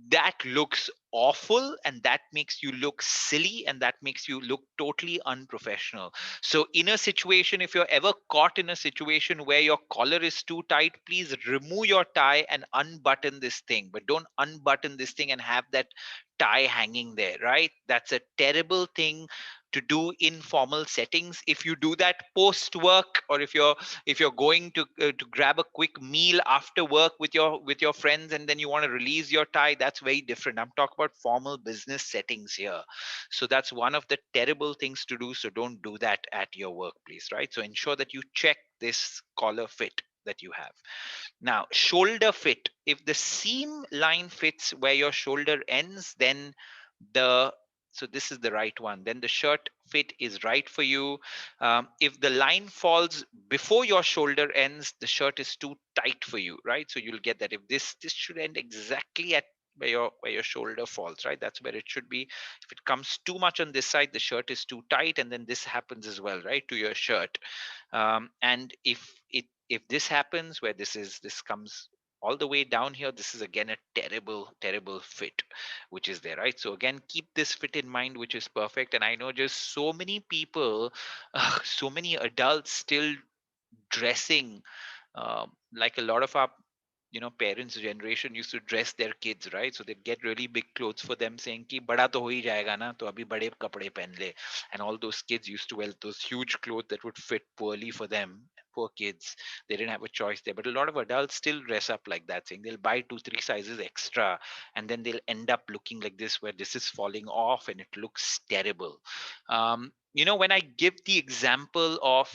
That looks awful, and that makes you look silly, and that makes you look totally unprofessional. So in a situation, if you're ever caught in a situation where your collar is too tight, please remove your tie and unbutton this thing, but don't unbutton this thing and have that tie hanging there, right? That's a terrible thing to do in formal settings. If you do that post work, or if you're going to grab a quick meal after work with your friends, and then you want to release your tie, that's very different. I'm talking about formal business settings here. So that's one of the terrible things to do, so don't do that at your workplace, right? So ensure that you check this collar fit that you have. Now, shoulder fit. If the seam line fits where your shoulder ends, then the so this is the right one. Then the shirt fit is right for you. If the line falls before your shoulder ends, the shirt is too tight for you, right? So you'll get that. If this should end exactly at where your shoulder falls, right? That's where it should be. If it comes too much on this side, the shirt is too tight, and then this happens as well, right, to your shirt. And if this happens where this comes all the way down here, this is again a terrible fit which is there, right? So again, keep this fit in mind, which is perfect. And I know just so many people, so many adults still dressing like a lot of our parents generation used to dress their kids, right? So they'd get really big clothes for them, saying ki bada to ho hi jayega na, to abhi bade kapde pehen le. And all those kids used to wear those huge clothes that would fit poorly for them. Poor kids, they didn't have a choice there. But a lot of adults still dress up like that, saying they'll buy 2 3 sizes extra, and then they'll end up looking like this, where this is falling off and it looks terrible. When I give the example of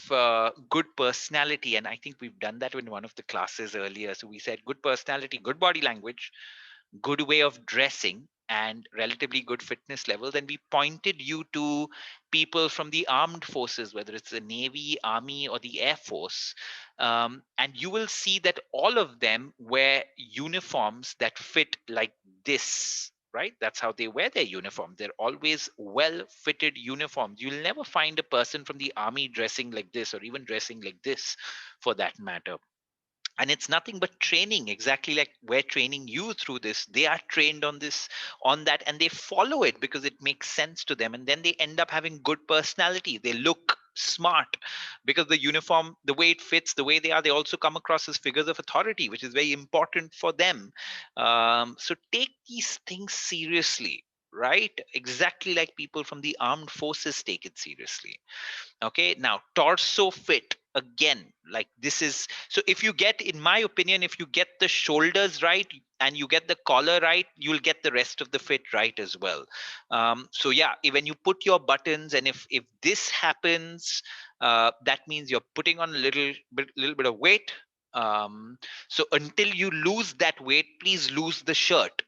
good personality, and I think we've done that in one of the classes earlier. So we said good personality, good body language, good way of dressing, and relatively good fitness level. Then we pointed you to people from the armed forces, whether it's the Navy, Army, or the Air Force. And you will see that all of them wear uniforms that fit like this. Right? That's how they wear their uniform. They're always well fitted uniforms. You'll never find a person from the army dressing like this, or even dressing like this for that matter. And it's nothing but training, exactly like we're training you through this. They are trained on this, on that, and they follow it because it makes sense to them, and then they end up having good personality. They look smart because the uniform, the way it fits, the way they are, they also come across as figures of authority, which is very important for them. So take these things seriously, right? Exactly like people from the armed forces take it seriously. Okay, now torso fit, again, like this is, so if you get, in my opinion, if you get the shoulders right and you get the collar right, you'll get the rest of the fit right as well. So yeah, when you put your buttons, and if this happens, that means you're putting on a little bit of weight. So until you lose that weight, please lose the shirt,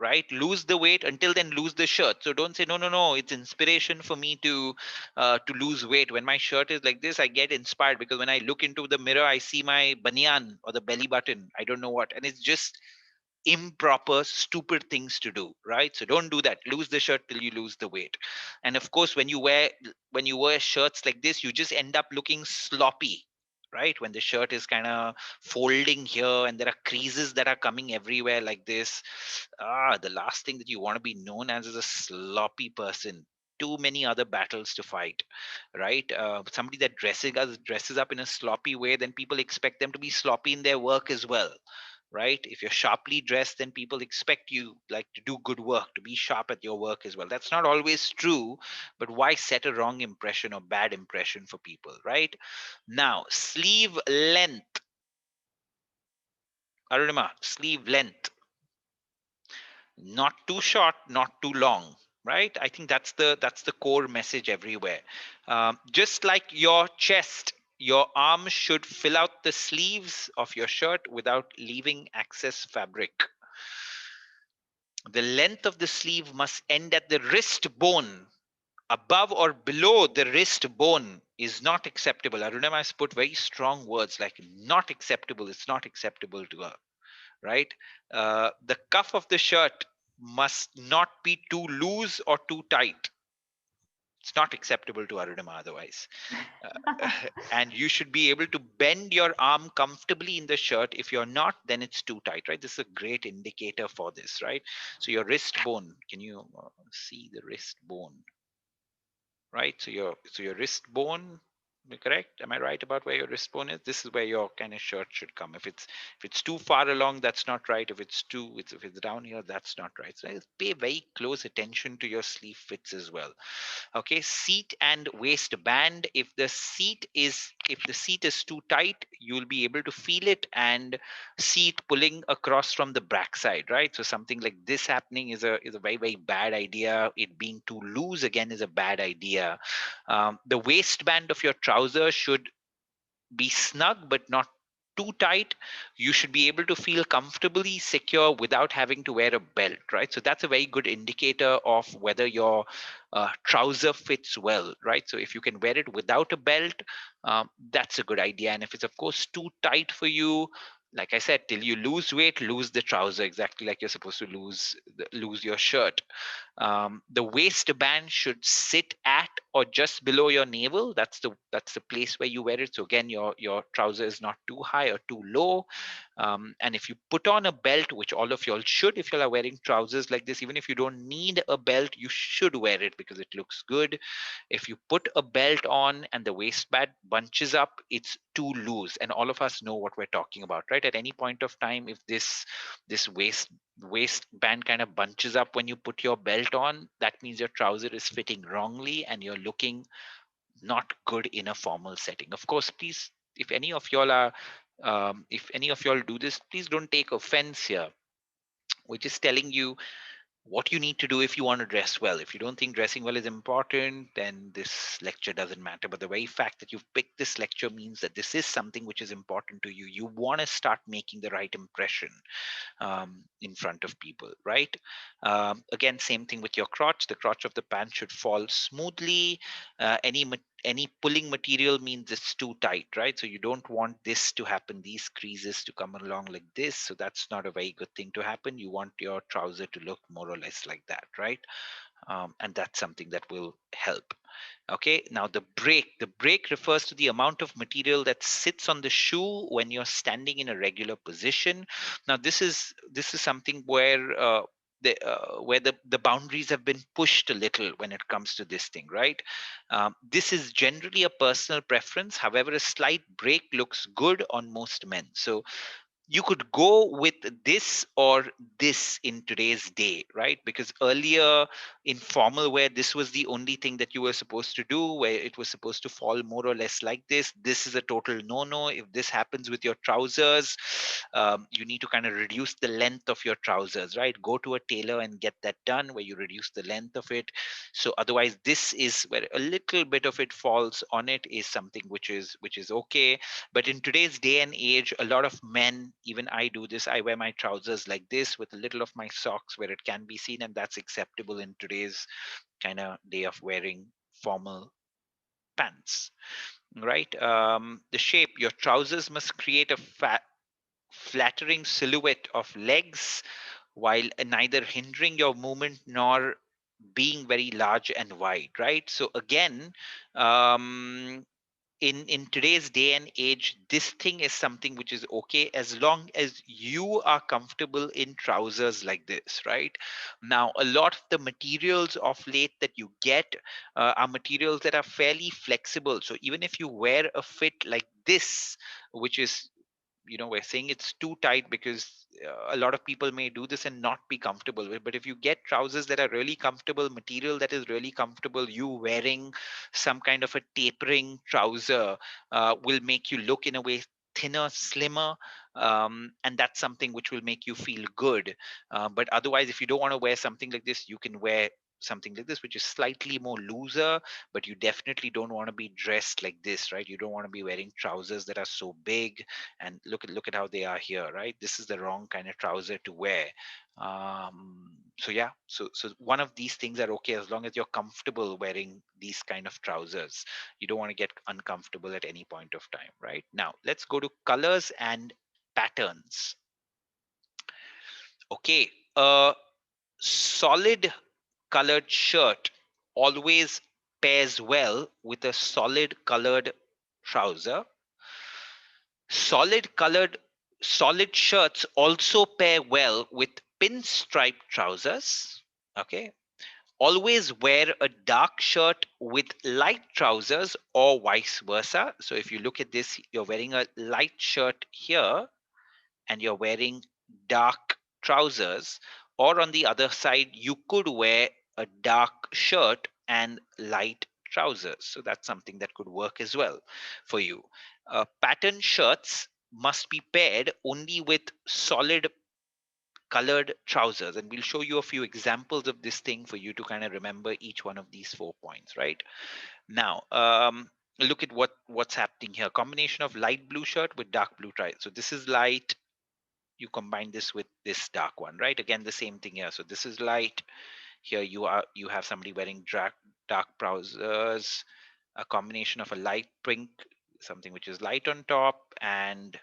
right? Lose the weight. Until then, lose the shirt. So don't say, no, no, no, it's inspiration for me to lose weight. When my shirt is like this, I get inspired, because when I look into the mirror, I see my banyan or the belly button, I don't know what, and it's just improper, stupid things to do, right? So don't do that. Lose the shirt till you lose the weight. And of course, when you wear shirts like this, you just end up looking sloppy, right? When the shirt is kind of folding here and there are creases that are coming everywhere like this. The last thing that you want to be known as is a sloppy person. Too many other battles to fight, right? Somebody that dresses up in a sloppy way, then people expect them to be sloppy in their work as well, right? If you're sharply dressed, then people expect you like to do good work, to be sharp at your work as well. That's not always true, but why set a wrong impression or bad impression for people, right? Now, sleeve length. Arunima, sleeve length. Not too short, not too long, right? I think that's the core message everywhere. Just like your chest, your arms should fill out the sleeves of your shirt without leaving excess fabric. The length of the sleeve must end at the wrist bone. Above or below the wrist bone is not acceptable. Arunam has put very strong words like not acceptable. It's not acceptable to her, right? The cuff of the shirt must not be too loose or too tight. It's not acceptable to Arunama otherwise. And you should be able to bend your arm comfortably in the shirt. If you're not, then it's too tight, right? This is a great indicator for this, right? So your wrist bone, can you see the wrist bone, right? So your wrist bone, correct? Am I right about where your wrist bone is? This is where your kind of shirt should come. If it's too far along, that's not right. If it's down here, that's not right. So pay very close attention to your sleeve fits as well. Okay, seat and waistband. If the seat is too tight, you'll be able to feel it and see it pulling across from the backside, right? So something like this happening is a very, very bad idea. It being too loose again is a bad idea. The waistband of your trouser should be snug but not too tight. You should be able to feel comfortably secure without having to wear a belt, right? So that's a very good indicator of whether your trouser fits well, right? So if you can wear it without a belt, that's a good idea. And if it's of course too tight for you, like I said, till you lose weight, lose the trouser, exactly like you're supposed to lose your shirt. The waistband should sit at or just below your navel. That's the place where you wear it. So again, your trouser is not too high or too low. And if you put on a belt, which all of y'all should, if you are wearing trousers like this, even if you don't need a belt, you should wear it because it looks good. If you put a belt on and the waistband bunches up, it's too loose. And all of us know what we're talking about, right? At any point of time, if this waistband kind of bunches up when you put your belt on, that means your trouser is fitting wrongly and you're looking not good in a formal setting. Of course, please, if any of y'all do this, please don't take offense here. We're just telling you what you need to do if you want to dress well. If you don't think dressing well is important, then this lecture doesn't matter. But the very fact that you've picked this lecture means that this is something which is important to you. You want to start making the right impression in front of people, right? Again, same thing with your crotch. The crotch of the pant should fall smoothly. Any pulling material means it's too tight, right? So you don't want this to happen, these creases to come along like this. So that's not a very good thing to happen. You want your trouser to look more or less like that, right? And that's something that will help. Okay, now the break refers to the amount of material that sits on the shoe when you're standing in a regular position. Now this is something where the boundaries have been pushed a little when it comes to this thing, right? This is generally a personal preference. However, a slight break looks good on most men. So you could go with this or this in today's day, right? Because earlier in formal wear, this was the only thing that you were supposed to do, where it was supposed to fall more or less like this. This is a total no-no. If this happens with your trousers, you need to kind of reduce the length of your trousers, right? Go to a tailor and get that done, where you reduce the length of it. So otherwise, this is where a little bit of it falls on it is something which is okay. But in today's day and age, a lot of men, even I do this, I wear my trousers like this with a little of my socks where it can be seen, and that's acceptable in today's kind of day of wearing formal pants, right? The shape, your trousers must create a fat. flattering silhouette of legs while neither hindering your movement nor being very large and wide, right? So again, um, in today's day and age, this thing is something which is okay as long as you are comfortable in trousers like this, right? Now, a lot of the materials of late that you get are materials that are fairly flexible. So even if you wear a fit like this, which is, we're saying it's too tight because a lot of people may do this and not be comfortable with. But if you get trousers that are really comfortable, material that is really comfortable, you wearing some kind of a tapering trouser will make you look in a way thinner, slimmer, and that's something which will make you feel good. But otherwise, if you don't want to wear something like this, you can wear something like this which is slightly more looser, but you definitely don't want to be dressed like this, right? You don't want to be wearing trousers that are so big, and look at how they are here, right? This is the wrong kind of trouser to wear. So yeah, so one of these things are okay as long as you're comfortable wearing these kind of trousers. You don't want to get uncomfortable at any point of time, right? Now let's go to colors and patterns. Okay, a solid colored shirt always pairs well with a solid colored trouser. Solid colored solid shirts also pair well with pinstripe trousers. Okay. Always wear a dark shirt with light trousers or vice versa. So if you look at this, you're wearing a light shirt here and you're wearing dark trousers, or on the other side you could wear a dark shirt and light trousers. So that's something that could work as well for you. Pattern shirts must be paired only with solid colored trousers, and we'll show you a few examples of this thing for you to kind of remember each one of these 4 points, right? Now, look at what's happening here. Combination of light blue shirt with dark blue tie. So this is light, you combine this with this dark one, right? Again, the same thing here. So this is light. Here you have somebody wearing dark trousers, a combination of a light pink, something which is light on top, and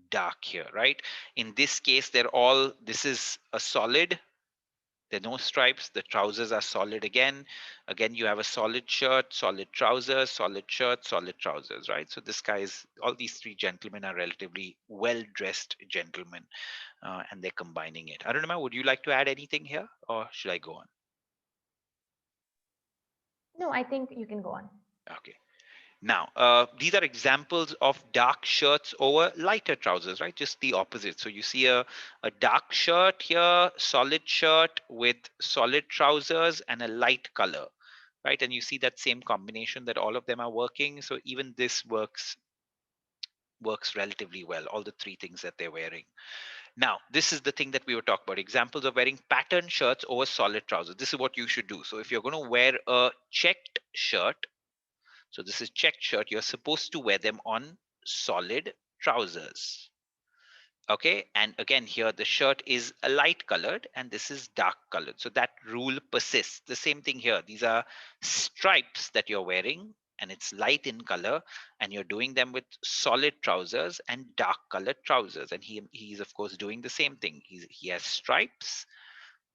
dark here, right? In this case, this is a solid. There are no stripes. The trousers are solid again. Again, you have a solid shirt, solid trousers, solid shirt, solid trousers, right? So all these three gentlemen are relatively well-dressed gentlemen, and they're combining it. Arunima, would you like to add anything here, or should I go on? No, I think you can go on. Okay. Now, these are examples of dark shirts over lighter trousers, right? Just the opposite. So you see a dark shirt here, solid shirt with solid trousers and a light color, right? And you see that same combination that all of them are working. So even this works relatively well, all the three things that they're wearing. Now, this is the thing that we were talking about. Examples of wearing pattern shirts over solid trousers. This is what you should do. So if you're going to wear a checked shirt, so this is checked shirt, you're supposed to wear them on solid trousers. Okay, and again here the shirt is a light colored and this is dark colored, so that rule persists. The same thing here, these are stripes that you're wearing and it's light in color, and you're doing them with solid trousers and dark colored trousers, and he's of course doing the same thing. He has stripes,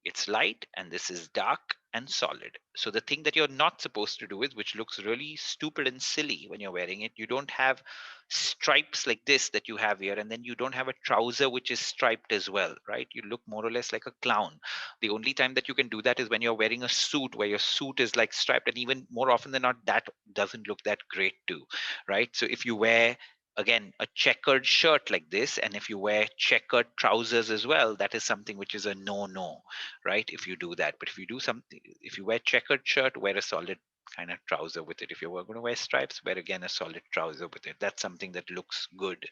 it's light, and this is dark and solid. So the thing that you're not supposed to do is, which looks really stupid and silly when you're wearing it, you don't have stripes like this that you have here, and then you don't have a trouser which is striped as well, right? You look more or less like a clown. The only time that you can do that is when you're wearing a suit where your suit is like striped, and even more often than not, that doesn't look that great too, right? So if you wear again a checkered shirt like this, and if you wear checkered trousers as well, that is something which is a no, right? If you do that. But if you do something, if you wear checkered shirt, wear a solid kind of trouser with it. If you're going to wear stripes, wear again a solid trouser with it. That's something that looks good.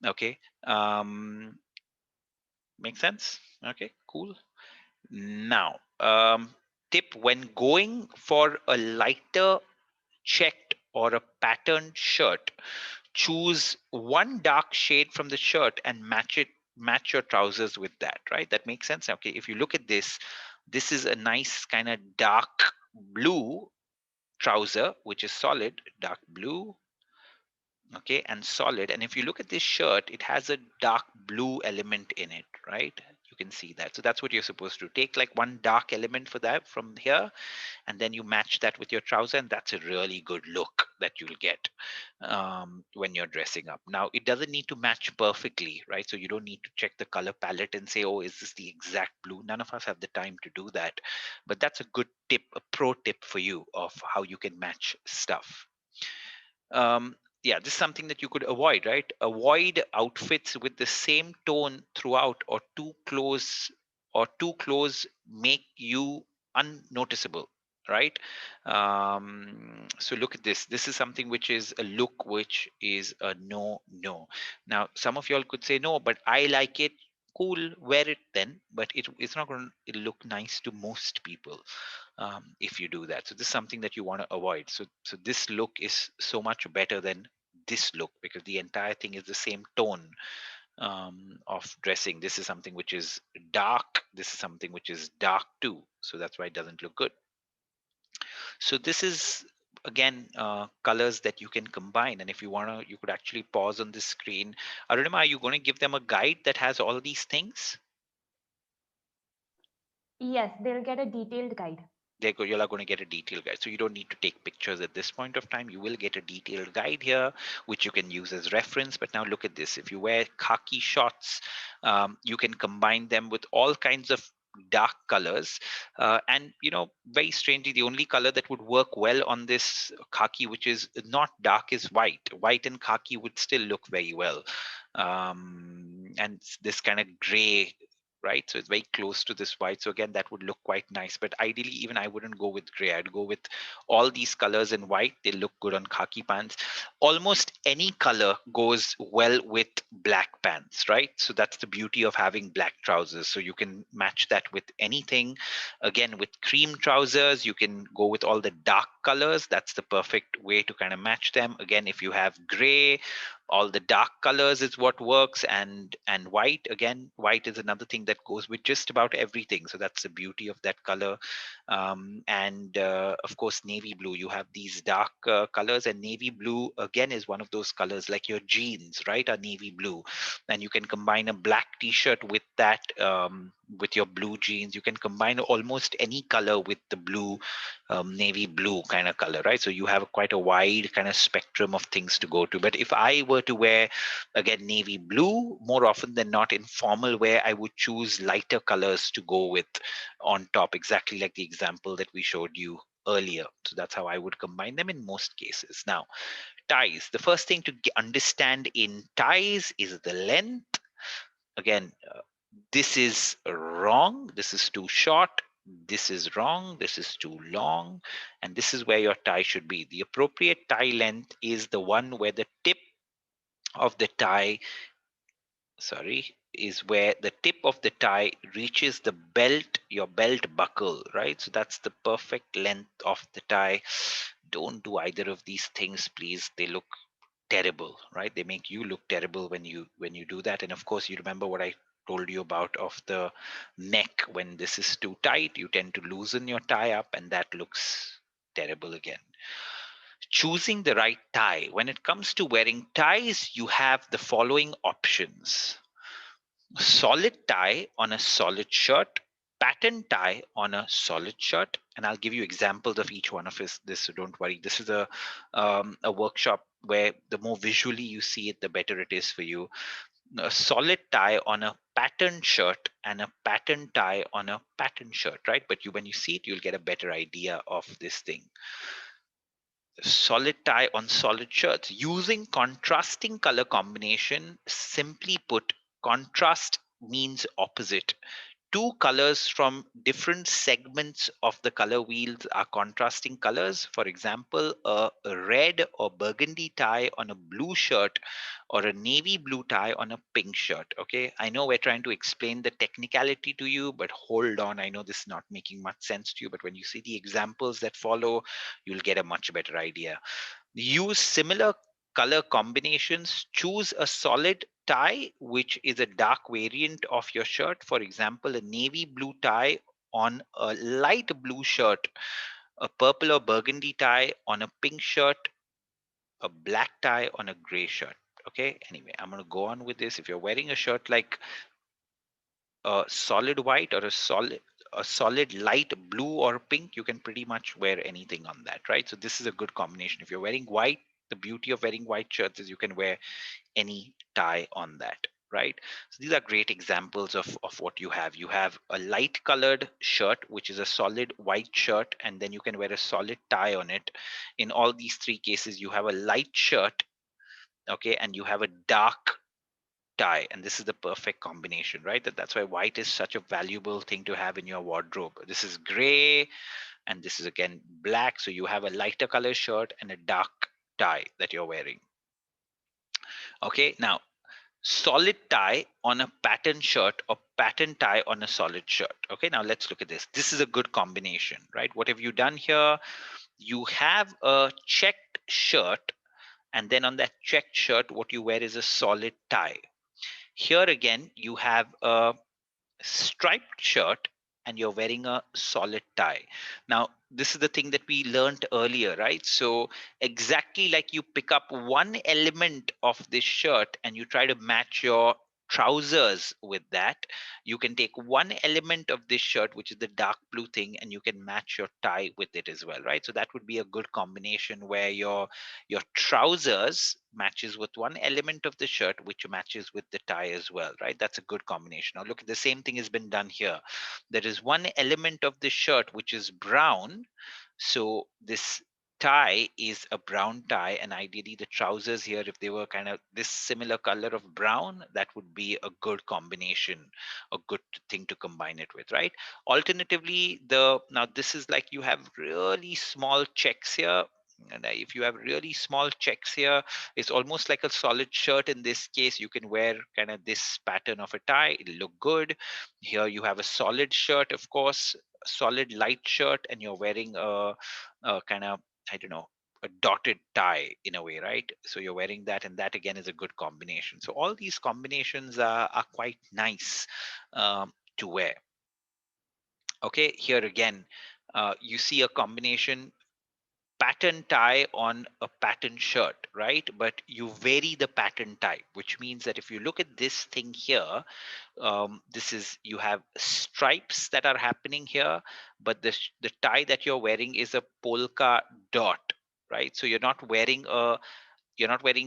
Okay. Make sense? Okay, cool. Now, tip: when going for a lighter checked or a patterned shirt, choose one dark shade from the shirt and match your trousers with that, right? That makes sense. Okay, if you look at this, this is a nice kind of dark blue trouser which is solid, dark blue, okay, and solid. And if you look at this shirt, it has a dark blue element in it, right? You can see that. So that's what you're supposed to take, like one dark element for that from here, and then you match that with your trouser, and that's a really good look that you'll get when you're dressing up. Now, it doesn't need to match perfectly, right? So you don't need to check the color palette and say, oh, is this the exact blue? None of us have the time to do that. But that's a good tip, a pro tip for you of how you can match stuff. um, yeah, this is something that you could avoid, right? Avoid outfits with the same tone throughout, or too close make you unnoticeable, right? So look at this. This is something which is a look which is a no no. Now, some of y'all could say no, but I like it. Cool, wear it then, but it's not going to look nice to most people if you do that. So this is something that you want to avoid. So this look is so much better than this look, because the entire thing is the same tone of dressing. This is something which is dark. This is something which is dark too. So that's why it doesn't look good. So this is again colors that you can combine. And if you want to, you could actually pause on this screen. Arunima, are you going to give them a guide that has all these things? Yes, they'll get a detailed guide. You're going to get a detailed guide. So you don't need to take pictures at this point of time. You will get a detailed guide here, which you can use as reference. But now look at this. If you wear khaki shorts, you can combine them with all kinds of dark colors. And, very strangely, the only color that would work well on this khaki, which is not dark, is white. White and khaki would still look very well. And this kind of gray, right? So it's very close to this white. So again, that would look quite nice. But ideally, even I wouldn't go with gray. I'd go with all these colors in white. They look good on khaki pants. Almost any color goes well with black pants, right? So that's the beauty of having black trousers. So you can match that with anything. Again, with cream trousers, you can go with all the dark colors. That's the perfect way to kind of match them. Again, if you have gray, all the dark colors is what works. And white, again, white is another thing that goes with just about everything. So that's the beauty of that color. And of course, navy blue, you have these dark colors, and navy blue again is one of those colors, like your jeans, right, are navy blue. And you can combine a black t-shirt with that, with your blue jeans. You can combine almost any color with the blue, navy blue kind of color, right? So you have quite a wide kind of spectrum of things to go to. But if I were to wear, again, navy blue, more often than not in formal wear, I would choose lighter colors to go with on top, exactly like the example that we showed you earlier. So that's how I would combine them in most cases. Now, ties. The first thing to understand in ties is the length. Again, this is wrong, this is too short, this is wrong, this is too long, and this is where your tie should be. The appropriate tie length is the one where the tip of the tie, is where the tip of the tie reaches the belt, your belt buckle, right? So that's the perfect length of the tie. Don't do either of these things, please. They look terrible, right? They make you look terrible when you do that. And of course, you remember what I told you about of the neck. When this is too tight, you tend to loosen your tie up, and that looks terrible again. Choosing the right tie. When it comes to wearing ties, you have the following options: solid tie on a solid shirt, pattern tie on a solid shirt. And I'll give you examples of each one of this, so don't worry. This is a workshop where the more visually you see it, the better it is for you. A solid tie on a pattern shirt and a pattern tie on a pattern shirt, right? But when you see it, you'll get a better idea of this thing. Solid tie on solid shirts using contrasting color combination. Simply put, contrast means opposite. Two colors from different segments of the color wheels are contrasting colors. For example, a red or burgundy tie on a blue shirt, or a navy blue tie on a pink shirt. Okay, I know we're trying to explain the technicality to you, but hold on. I know this is not making much sense to you, but when you see the examples that follow, you'll get a much better idea. Use similar color combinations. Choose a solid tie, which is a dark variant of your shirt. For example, a navy blue tie on a light blue shirt, a purple or burgundy tie on a pink shirt, a black tie on a gray shirt. Okay. Anyway, I'm going to go on with this. If you're wearing a shirt like a solid white or a solid light blue or pink, you can pretty much wear anything on that, right? So this is a good combination. If you're wearing white, the beauty of wearing white shirts is you can wear any tie on that, right? So these are great examples of what you have. You have a light colored shirt, which is a solid white shirt, and then you can wear a solid tie on it. In all these three cases, you have a light shirt, okay, and you have a dark tie, and this is the perfect combination, right? That's why white is such a valuable thing to have in your wardrobe. This is gray, and this is again black, so you have a lighter color shirt and a dark tie that you're wearing. Okay, now solid tie on a pattern shirt or pattern tie on a solid shirt. Okay, now let's look at this. This is a good combination, right? What have you done here? You have a checked shirt, and then on that checked shirt, what you wear is a solid tie. Here again, you have a striped shirt and you're wearing a solid tie. Now, this is the thing that we learned earlier, right? So, exactly like you pick up one element of this shirt and you try to match your trousers with that, you can take one element of this shirt, which is the dark blue thing, and you can match your tie with it as well, right? So that would be a good combination where your trousers matches with one element of the shirt which matches with the tie as well, right? That's a good combination. Now look, the same thing has been done here. There is one element of the shirt which is brown, so this tie is a brown tie, and ideally the trousers here, if they were kind of this similar color of brown, that would be a good combination, a good thing to combine it with, right? Alternatively, the now this is like you have really small checks here, and if you have really small checks here, it's almost like a solid shirt. In this case, you can wear kind of this pattern of a tie, it'll look good. Here you have a solid shirt, of course, a solid light shirt, and you're wearing a kind of, I don't know, a dotted tie in a way, right? So you're wearing that, and that again is a good combination. So all these combinations are quite nice to wear. Okay, here again, you see a combination pattern tie on a pattern shirt, right? But you vary the pattern type, which means that if you look at this thing here, this is, you have stripes that are happening here, but the tie that you're wearing is a polka dot, right? So you're not wearing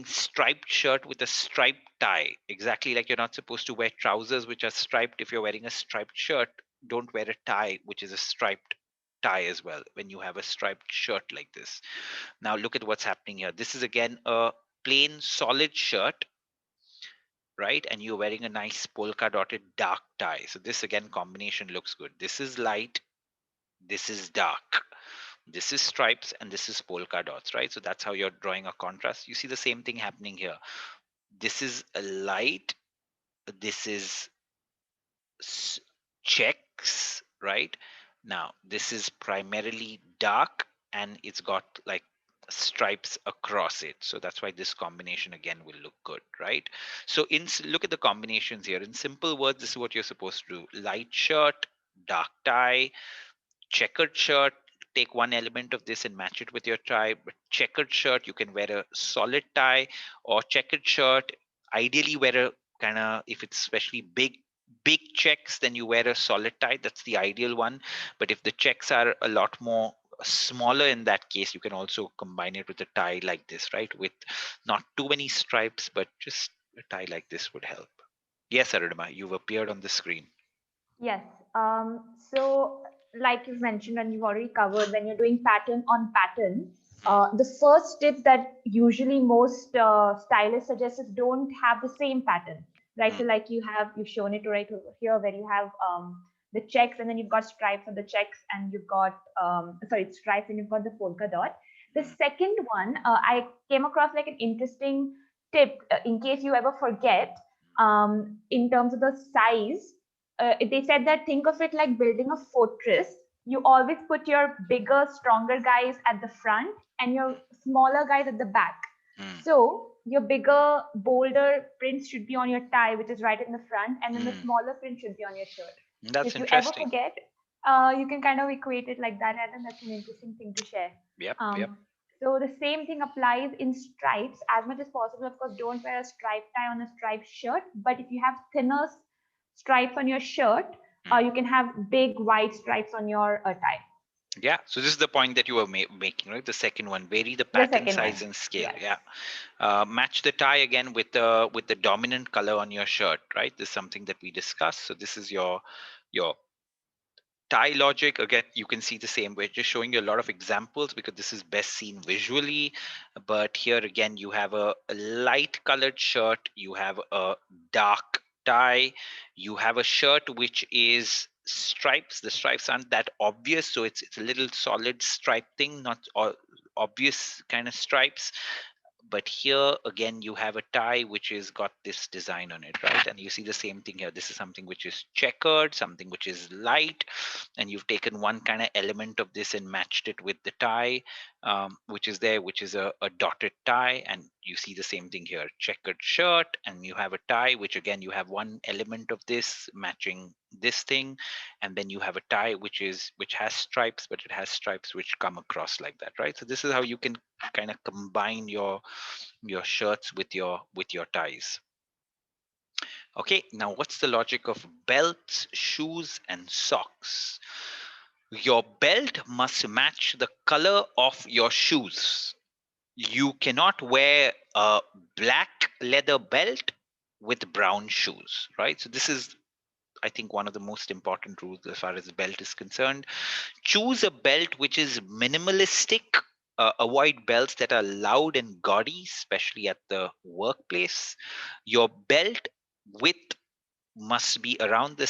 striped shirt with a striped tie, exactly like you're not supposed to wear trousers which are striped. If you're wearing a striped shirt, don't wear a tie which is a striped tie as well when you have a striped shirt like this. Now look at what's happening here. This is again a plain solid shirt, right? And you're wearing a nice polka dotted dark tie. So this again combination looks good. This is light, this is dark. This is stripes and this is polka dots, right? So that's how you're drawing a contrast. You see the same thing happening here. This is a light, this is checks, right? Now this is primarily dark and it's got like stripes across it, so that's why this combination again will look good, right? So look at the combinations here. In simple words, this is what you're supposed to do: light shirt, dark tie, checkered shirt. Take one element of this and match it with your tie. But checkered shirt, you can wear a solid tie, or checkered shirt, ideally wear a kind of, if it's especially big checks, then you wear a solid tie. That's the ideal one. But if the checks are a lot more smaller, in that case, you can also combine it with a tie like this, right? With not too many stripes, but just a tie like this would help. Yes, Arunima, you've appeared on the screen. Yes. So, like you've mentioned and you've already covered, when you're doing pattern on pattern, the first tip that usually most stylists suggest is don't have the same pattern, right? Mm, So, like you've shown it right over here, where you have the checks and then you've got stripes on the checks and you've got sorry, stripes and you've got the polka dot. The mm, second one, I came across like an interesting tip in case you ever forget in terms of the size. They said that think of it like building a fortress. You always put your bigger, stronger guys at the front and your smaller guys at the back. mm, So your bigger, bolder print should be on your tie, which is right in the front, and then the mm. smaller print should be on your shirt. So That's if you ever interesting. forget, you can kind of equate it like that, and that's an interesting thing to share. Yep, yep. Um, So the same thing applies in stripes as much as possible. Of course, don't wear a striped tie on a striped shirt, but if you have thinner stripes on your shirt, Mm. you can have big white stripes on your tie. Yeah, so this is the point that you were making, right? The second one, vary the The pattern, second size, one, and scale. yes. Yeah, match the tie again with the dominant color on your shirt, right? This is something that we discussed. So this is your tie logic. Again, you can see the same way, just showing you a lot of examples because this is best seen visually. But here again, you have a light colored shirt, you have a dark tie, you have a shirt which is stripes. The stripes aren't that obvious, so it's a little solid stripe thing, not obvious kind of stripes. But here again you have a tie which is got this design on it, right? And you see the same thing here. This is something which is checkered, something which is light, and you've taken one kind of element of this and matched it with the tie, which is there, which is a dotted tie. And you see the same thing here, checkered shirt, and you have a tie which again you have one element of this matching this thing, and then you have a tie which has stripes, but it has stripes which come across like that, right? So this is how you can kind of combine your shirts with your ties. Okay, now what's the logic of belts, shoes, and socks? Your belt must match the color of your shoes. You cannot wear a black leather belt with brown shoes, right? So this is, I think, one of the most important rules as far as the belt is concerned. Choose a belt which is minimalistic. Avoid belts that are loud and gaudy, especially at the workplace. Your belt width must be around the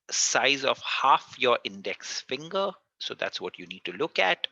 size of half your index finger. So that's what you need to look at.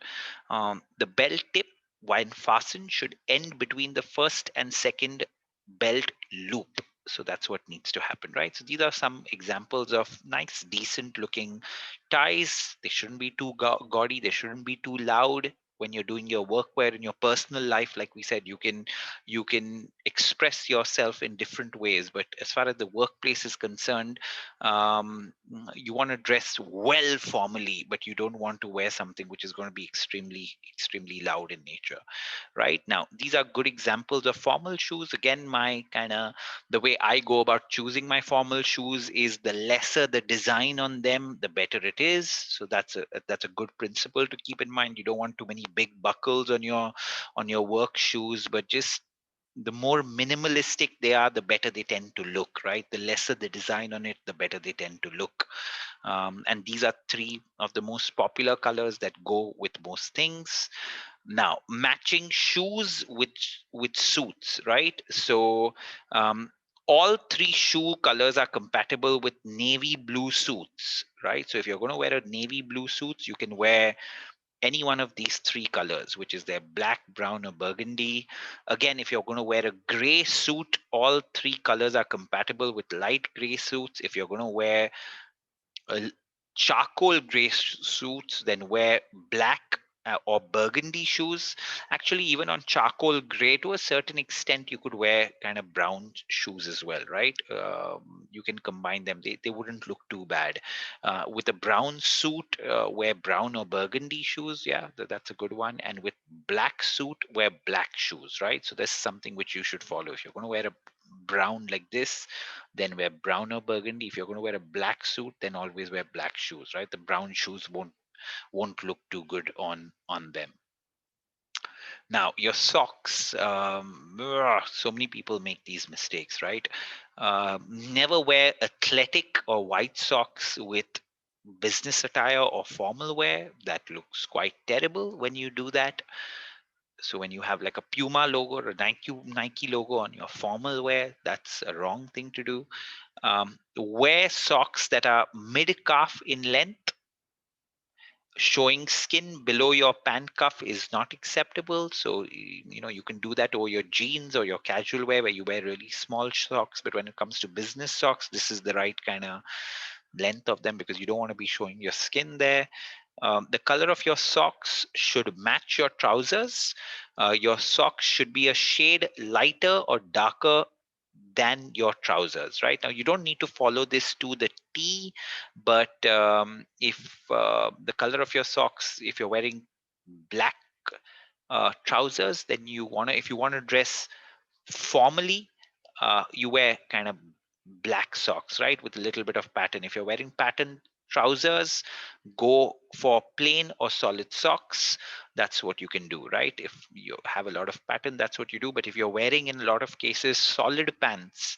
The belt tip, when fastened, should end between the first and second belt loop. So that's what needs to happen, right? So these are some examples of nice, decent looking ties. They shouldn't be too gaudy. They shouldn't be too loud. When you're doing your workwear in your personal life, like we said, you can express yourself in different ways, but as far as the workplace is concerned, you want to dress well formally, but you don't want to wear something which is going to be extremely loud in nature. Right now, these are good examples of formal shoes. Again, my kind of the way I go about choosing my formal shoes is the lesser the design on them, the better it is. So that's a good principle to keep in mind. You don't want too many big buckles on your work shoes, but just the more minimalistic they are, the better they tend to look, right? The lesser the design on it, the better they tend to look. And these are three of the most popular colors that go with most things. Now, matching shoes with suits, right? So all three shoe colors are compatible with navy blue suits, right? So if you're going to wear a navy blue suits, you can wear any one of these three colors, which is their black, brown, or burgundy. Again, if you're going to wear a gray suit, all three colors are compatible with light gray suits. If you're going to wear a charcoal gray suits, then wear black or burgundy shoes. Actually, even on charcoal gray, to a certain extent, you could wear kind of brown shoes as well, right? You can combine them, they wouldn't look too bad. With a brown suit, wear brown or burgundy shoes. Yeah, that's a good one. And with black suit, wear black shoes, right? So that's something which you should follow. If you're going to wear a brown like this, then wear brown or burgundy. If you're going to wear a black suit, then always wear black shoes, right? The brown shoes won't look too good on them. Now your socks, so many people make these mistakes, right? Never wear athletic or white socks with business attire or formal wear. That looks quite terrible when you do that. So when you have like a Puma logo or a Nike logo on your formal wear, that's a wrong thing to do. Wear socks that are mid calf in length. Showing skin below your pant cuff is not acceptable. So you can do that over your jeans or your casual wear where you wear really small socks. But when it comes to business socks, this is the right kind of length of them because you don't want to be showing your skin there. The color of your socks should match your trousers. Your socks should be a shade lighter or darker than your trousers. Right now, you don't need to follow this to the T, but if the color of your socks, if you're wearing black trousers, then if you want to dress formally, you wear kind of black socks, right, with a little bit of pattern. If you're wearing patterned trousers, go for plain or solid socks. That's what you can do, right? If you have a lot of pattern, that's what you do. But if you're wearing, in a lot of cases, solid pants,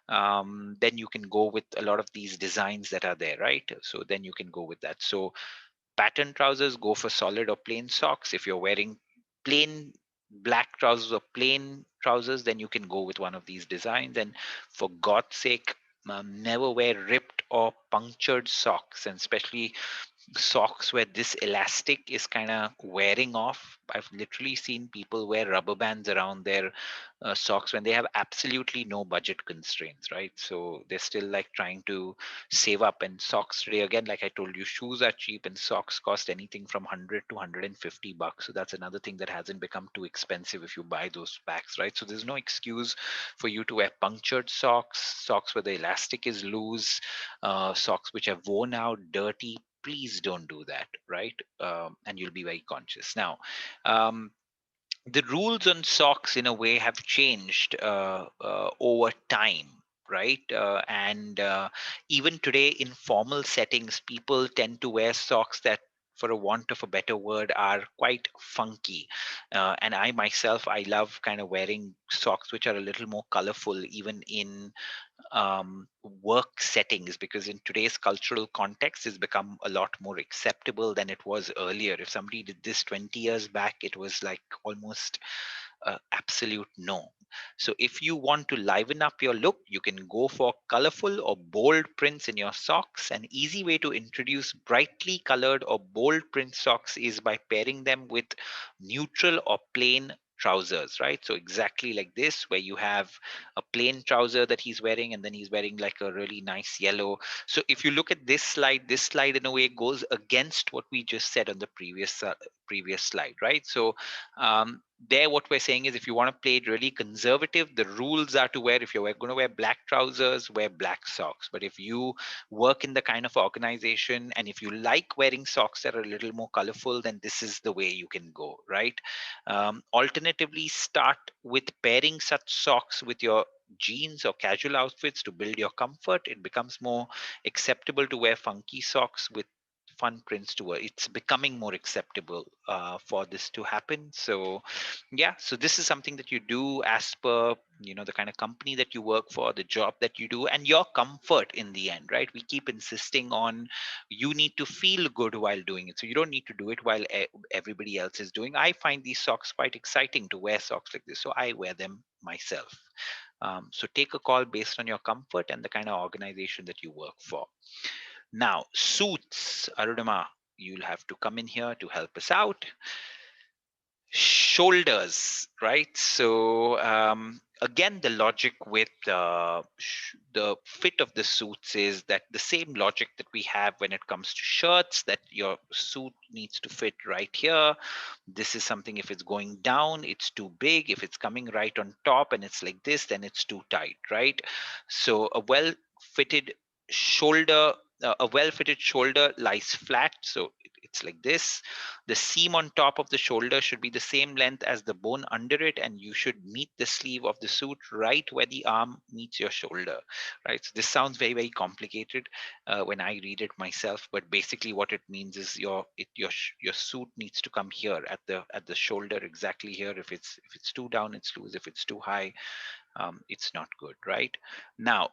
then you can go with a lot of these designs that are there, right? So then you can go with that. So pattern trousers, go for solid or plain socks. If you're wearing plain black trousers or plain trousers, then you can go with one of these designs. And for God's sake, never wear ripped or punctured socks, and especially socks where this elastic is kind of wearing off. I've literally seen people wear rubber bands around their socks when they have absolutely no budget constraints, right? So they're still like trying to save up. And socks today, again, like I told you, shoes are cheap and socks cost anything from 100 to 150 bucks. So that's another thing that hasn't become too expensive if you buy those packs, right? So there's no excuse for you to wear punctured socks, socks where the elastic is loose, socks which are worn out, dirty. Please don't do that, right? And you'll be very conscious. Now, um, the rules on socks in a way have changed over time, right? And even today in formal settings, people tend to wear socks that, for a want of a better word, are quite funky. And I myself, I love kind of wearing socks which are a little more colorful, even in work settings, because in today's cultural context it's become a lot more acceptable than it was earlier. If somebody did this 20 years back, it was like almost absolute no. So if you want to liven up your look, you can go for colorful or bold prints in your socks. An easy way to introduce brightly colored or bold print socks is by pairing them with neutral or plain trousers, right? So exactly like this, where you have a plain trouser that he's wearing, and then he's wearing like a really nice yellow. So if you look at this slide in a way goes against what we just said on the previous slide, right? So um, there, what we're saying is, if you want to play it really conservative, the rules are to wear, if you're going to wear black trousers, wear black socks. But if you work in the kind of organization, and if you like wearing socks that are a little more colorful, then this is the way you can go, right? Alternatively, start with pairing such socks with your jeans or casual outfits to build your comfort. It becomes more acceptable to wear funky socks with fun prints to wear. It's becoming more acceptable for this to happen. So yeah, so this is something that you do as per, the kind of company that you work for, the job that you do, and your comfort in the end, right? We keep insisting on, you need to feel good while doing it, so you don't need to do it while everybody else is doing. I find these socks quite exciting to wear socks like this, so I wear them myself. So take a call based on your comfort and the kind of organization that you work for. Now, suits, Arunima, you'll have to come in here to help us out. Shoulders, right? So again, the logic with the fit of the suits is that the same logic that we have when it comes to shirts, that your suit needs to fit right here. This is something, if it's going down, it's too big. If it's coming right on top and it's like this, then it's too tight, right? So fitted a well-fitted shoulder lies flat, so it's like this. The seam on top of the shoulder should be the same length as the bone under it, and you should meet the sleeve of the suit right where the arm meets your shoulder, right? So this sounds very, very complicated when I read it myself, but basically what it means is your suit needs to come here at the shoulder, exactly here. If it's too down, it's loose. If it's too high, it's not good, right? Now,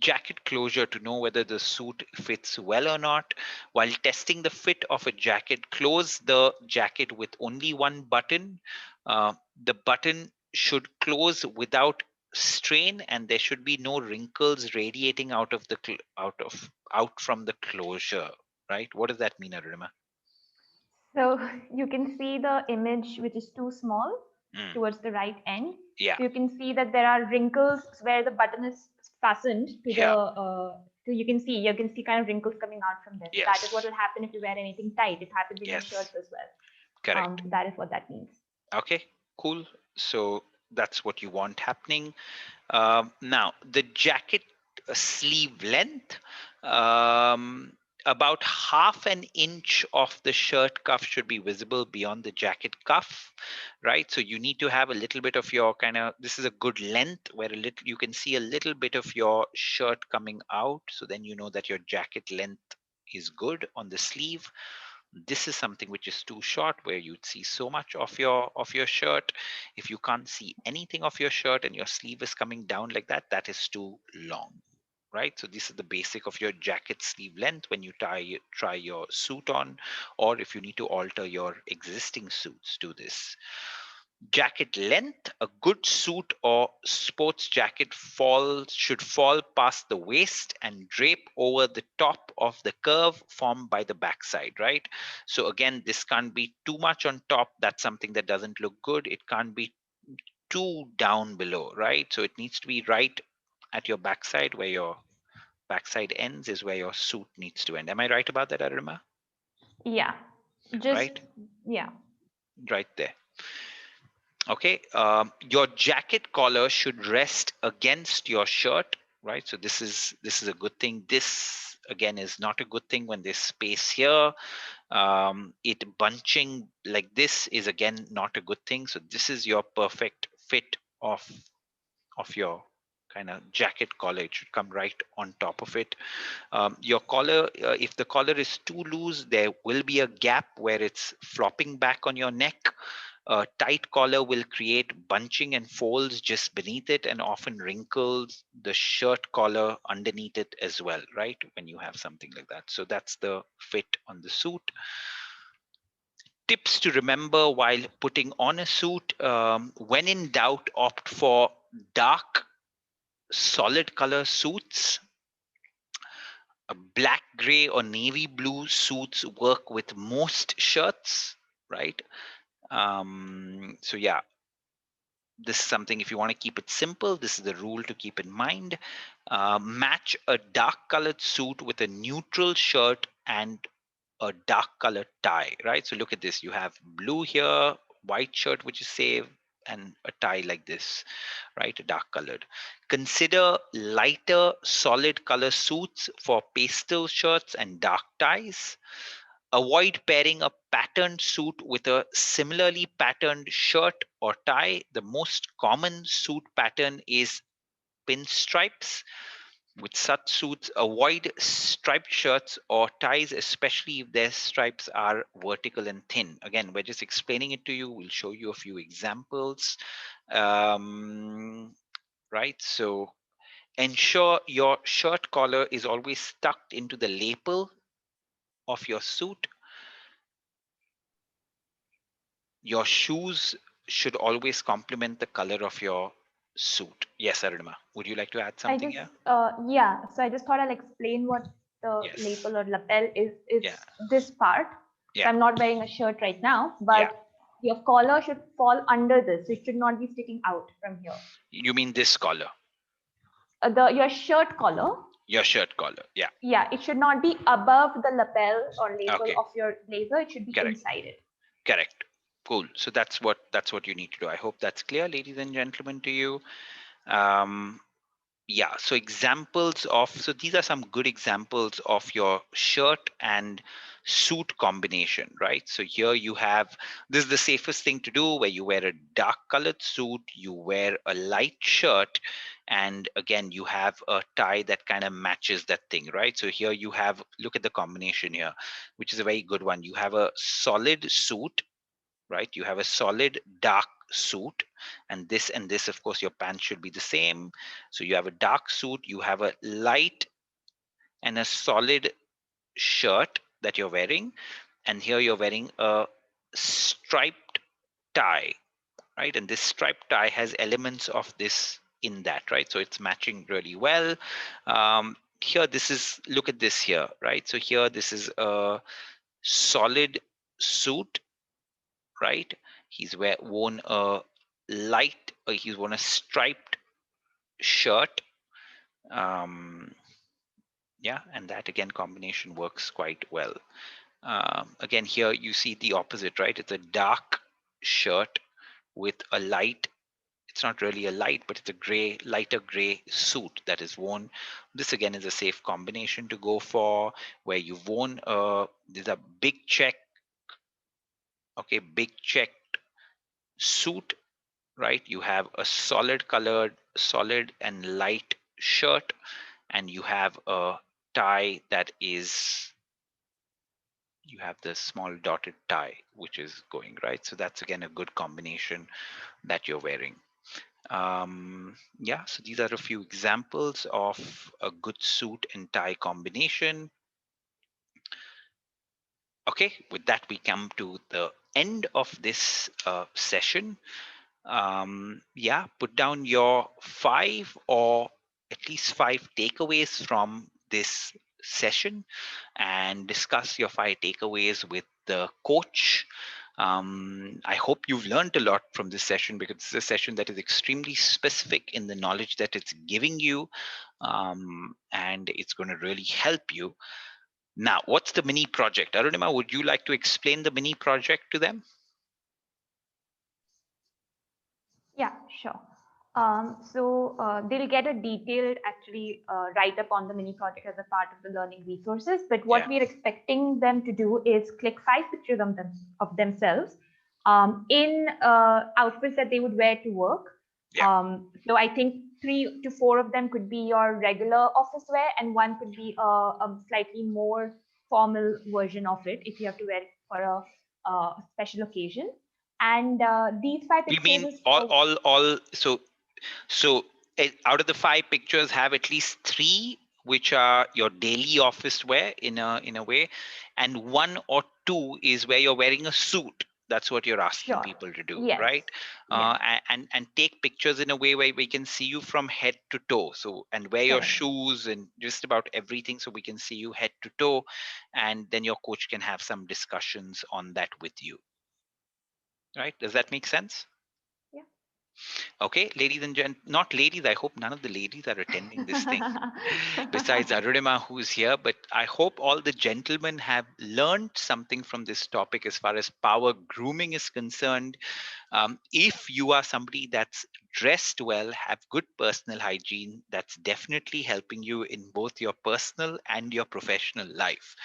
jacket closure to know whether the suit fits well or not. While testing the fit of a jacket, close the jacket with only one button. The button should close without strain, and there should be no wrinkles radiating out from the closure. Right? What does that mean, Arunima? So you can see the image which is too small Mm, towards the right end. yeah. So you can see that there are wrinkles where the button is fastened to the. Yeah. So you can see kind of wrinkles coming out from there. So that is what Yes. will happen if you wear anything tight. It happens in Yes. shirts as well. Correct. That is what that means. Okay. Cool. So that's what you want happening. Now, the jacket sleeve length. Um, about half an inch of the shirt cuff should be visible beyond the jacket cuff, right? So you need to have a little bit of your kind of, this is a good length where a little you can see a little bit of your shirt coming out. So then you know that your jacket length is good on the sleeve. This is something which is too short where you'd see so much of your shirt. If you can't see anything of your shirt and your sleeve is coming down like that, that is too long, right? So this is the basic of your jacket sleeve length when you try your suit on, or if you need to alter your existing suits, do this. Jacket length: a good suit or sports jacket should fall past the waist and drape over the top of the curve formed by the backside, right? So again, this can't be too much on top. That's something that doesn't look good. It can't be too down below, right? So it needs to be right at your backside. Where your backside ends is where your suit needs to end. Am I right about that, Arima? Yeah. Just, Right? yeah. Right there. Okay. Your jacket collar should rest against your shirt, right? So this is a good thing. This again is not a good thing when there's space here. It bunching like this is again not a good thing. So this is your perfect fit of your kind of jacket collar. It should come right on top of it. Your collar, if the collar is too loose, there will be a gap where it's flopping back on your neck. A tight collar will create bunching and folds just beneath it and often wrinkles the shirt collar underneath it as well, right? When you have something like that. So that's the fit on the suit. Tips to remember while putting on a suit: when in doubt, opt for dark, solid color suits. Black, gray, or navy blue suits work with most shirts, right? So yeah, this is something, if you want to keep it simple, this is the rule to keep in mind. Match a dark colored suit with a neutral shirt and a dark colored tie, right? So look at this. You have blue here, white shirt, which is safe, and a tie like this, right? Dark colored. Consider lighter, solid color suits for pastel shirts and dark ties. Avoid pairing a patterned suit with a similarly patterned shirt or tie. The most common suit pattern is pinstripes. With such suits, avoid striped shirts or ties, especially if their stripes are vertical and thin. Again, we're just explaining it to you. We'll show you a few examples. Right, so ensure your shirt collar is always tucked into the lapel of your suit. Your shoes should always complement the color of your suit. Yes, Arunima, would you like to add I something just, here? yeah. So I just thought I'll explain what the Yes. lapel or lapel is. Yeah. It's this part. So Yeah. I'm not wearing a shirt right now, Yeah. but your collar should fall under this. It should not be sticking out from here. You mean this collar? The your shirt collar, Your shirt collar. Yeah. yeah, it should not be above the lapel or lapel Okay. of your blazer. It should be Correct. inside it. Correct. Cool. So that's what you need to do. I hope that's clear, ladies and gentlemen, to you. Um, yeah, so these are some good examples of your shirt and suit combination, right? So here you have, this is the safest thing to do, where you wear a dark colored suit, you wear a light shirt, and again you have a tie that kind of matches that thing, right? So here you have, look at the combination here, which is a very good one. You have a solid suit, right? You have a solid dark suit, and this, of course, your pants should be the same. So you have a dark suit, you have a light and a solid shirt that you're wearing, and here you're wearing a striped tie, right? And this striped tie has elements of this in that, right? So it's matching really well. Here, this is, look at this here, right? So here, this is a solid suit, right? Worn a he's worn a striped shirt. Um, yeah, and that again combination works quite well. Again, here you see the opposite, right? It's a dark shirt with a light. it's not really a light, but it's a gray, lighter gray suit that is worn. This again is a safe combination to go for, where you've worn there's a big check, okay, big checked suit, right? You have a solid colored, solid and light shirt, and you have a tie that is, you have the small dotted tie which is going, right? So that's again a good combination that you're wearing. Yeah, so these are a few examples of a good suit and tie combination. Okay, with that we come to the end of this session. Yeah, put down your 5 or at least 5 takeaways from this session and discuss your 5 takeaways with the coach. I hope you've learned a lot from this session, because it's a session that is extremely specific in the knowledge that it's giving you, and it's going to really help you. Now, what's the mini project? Arunima, would you like to explain the mini project to them? Yeah, sure. They'll get a detailed actually write up on the mini project as a part of the learning resources. But what Yeah, we're expecting them to do is click 5 pictures of themselves in outfits that they would wear to work. yeah. So I think 3 to 4 of them could be your regular office wear, and one could be a slightly more formal version of it if you have to wear it for a special occasion. And these five You pictures mean is all? So out of the 5 pictures, have at least 3 which are your daily office wear in a way, and 1 or 2 is where you're wearing a suit. That's what you're asking sure. people to do, Yes. right? Yes. And take pictures in a way where we can see you from head to toe. So, and wear your Correct. shoes and just about everything, so we can see you head to toe, and then your coach can have some discussions on that with you. Right? Does that make sense? Yeah. Okay, ladies and not ladies. I hope none of the ladies are attending this thing besides Arunima, who's here. But I hope all the gentlemen have learned something from this topic as far as power grooming is concerned. If you are somebody that's dressed well, have good personal hygiene, that's definitely helping you in both your personal and your professional life.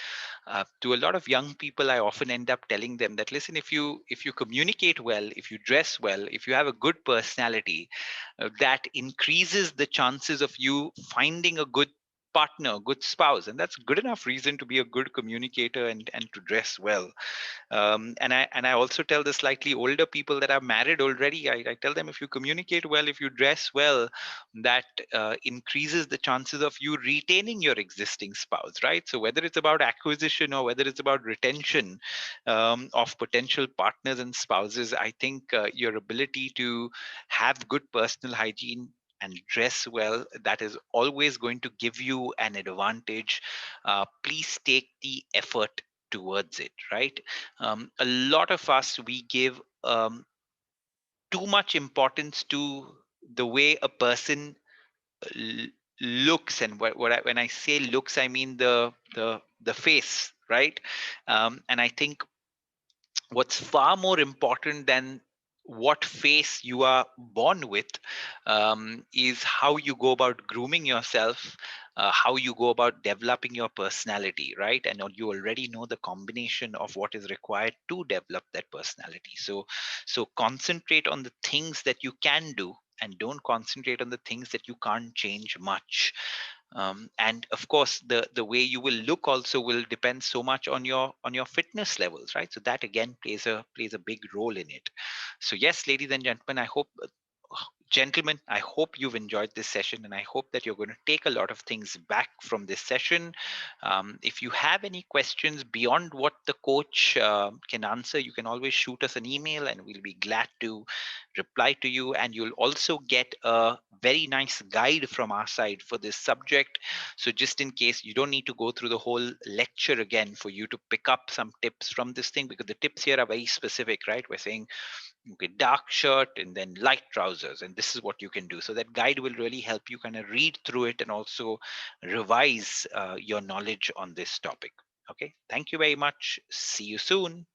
To a lot of young people, I often end up telling them that, listen, if you communicate well, if you dress well, if you have a good personality, that increases the chances of you finding a good partner, good spouse, and that's good enough reason to be a good communicator and to dress well. And I also tell the slightly older people that are married already, I tell them, if you communicate well, if you dress well, that increases the chances of you retaining your existing spouse, right? So whether it's about acquisition or whether it's about retention of potential partners and spouses, I think your ability to have good personal hygiene and dress well, that is always going to give you an advantage. Please take the effort towards it, right? A lot of us, we give too much importance to the way a person l- looks, and when I say looks, I mean the face, right? And I think what's far more important than what face you are born with is how you go about grooming yourself, how you go about developing your personality, right? And you already know the combination of what is required to develop that personality. So concentrate on the things that you can do, and don't concentrate on the things that you can't change much. And of course, the way you will look also will depend so much on your fitness levels, right? So that again plays a big role in it. So yes, ladies and gentlemen, I hope gentlemen, I hope you've enjoyed this session, and I hope that you're going to take a lot of things back from this session. If you have any questions beyond what the coach can answer, you can always shoot us an email, and we'll be glad to reply to you. And you'll also get a very nice guide from our side for this subject. So just in case, you don't need to go through the whole lecture again for you to pick up some tips from this thing, because the tips here are very specific, right? We're saying, okay, dark shirt and then light trousers, and this is what you can do. So that guide will really help you kind of read through it and also revise your knowledge on this topic. Okay, thank you very much. See you soon.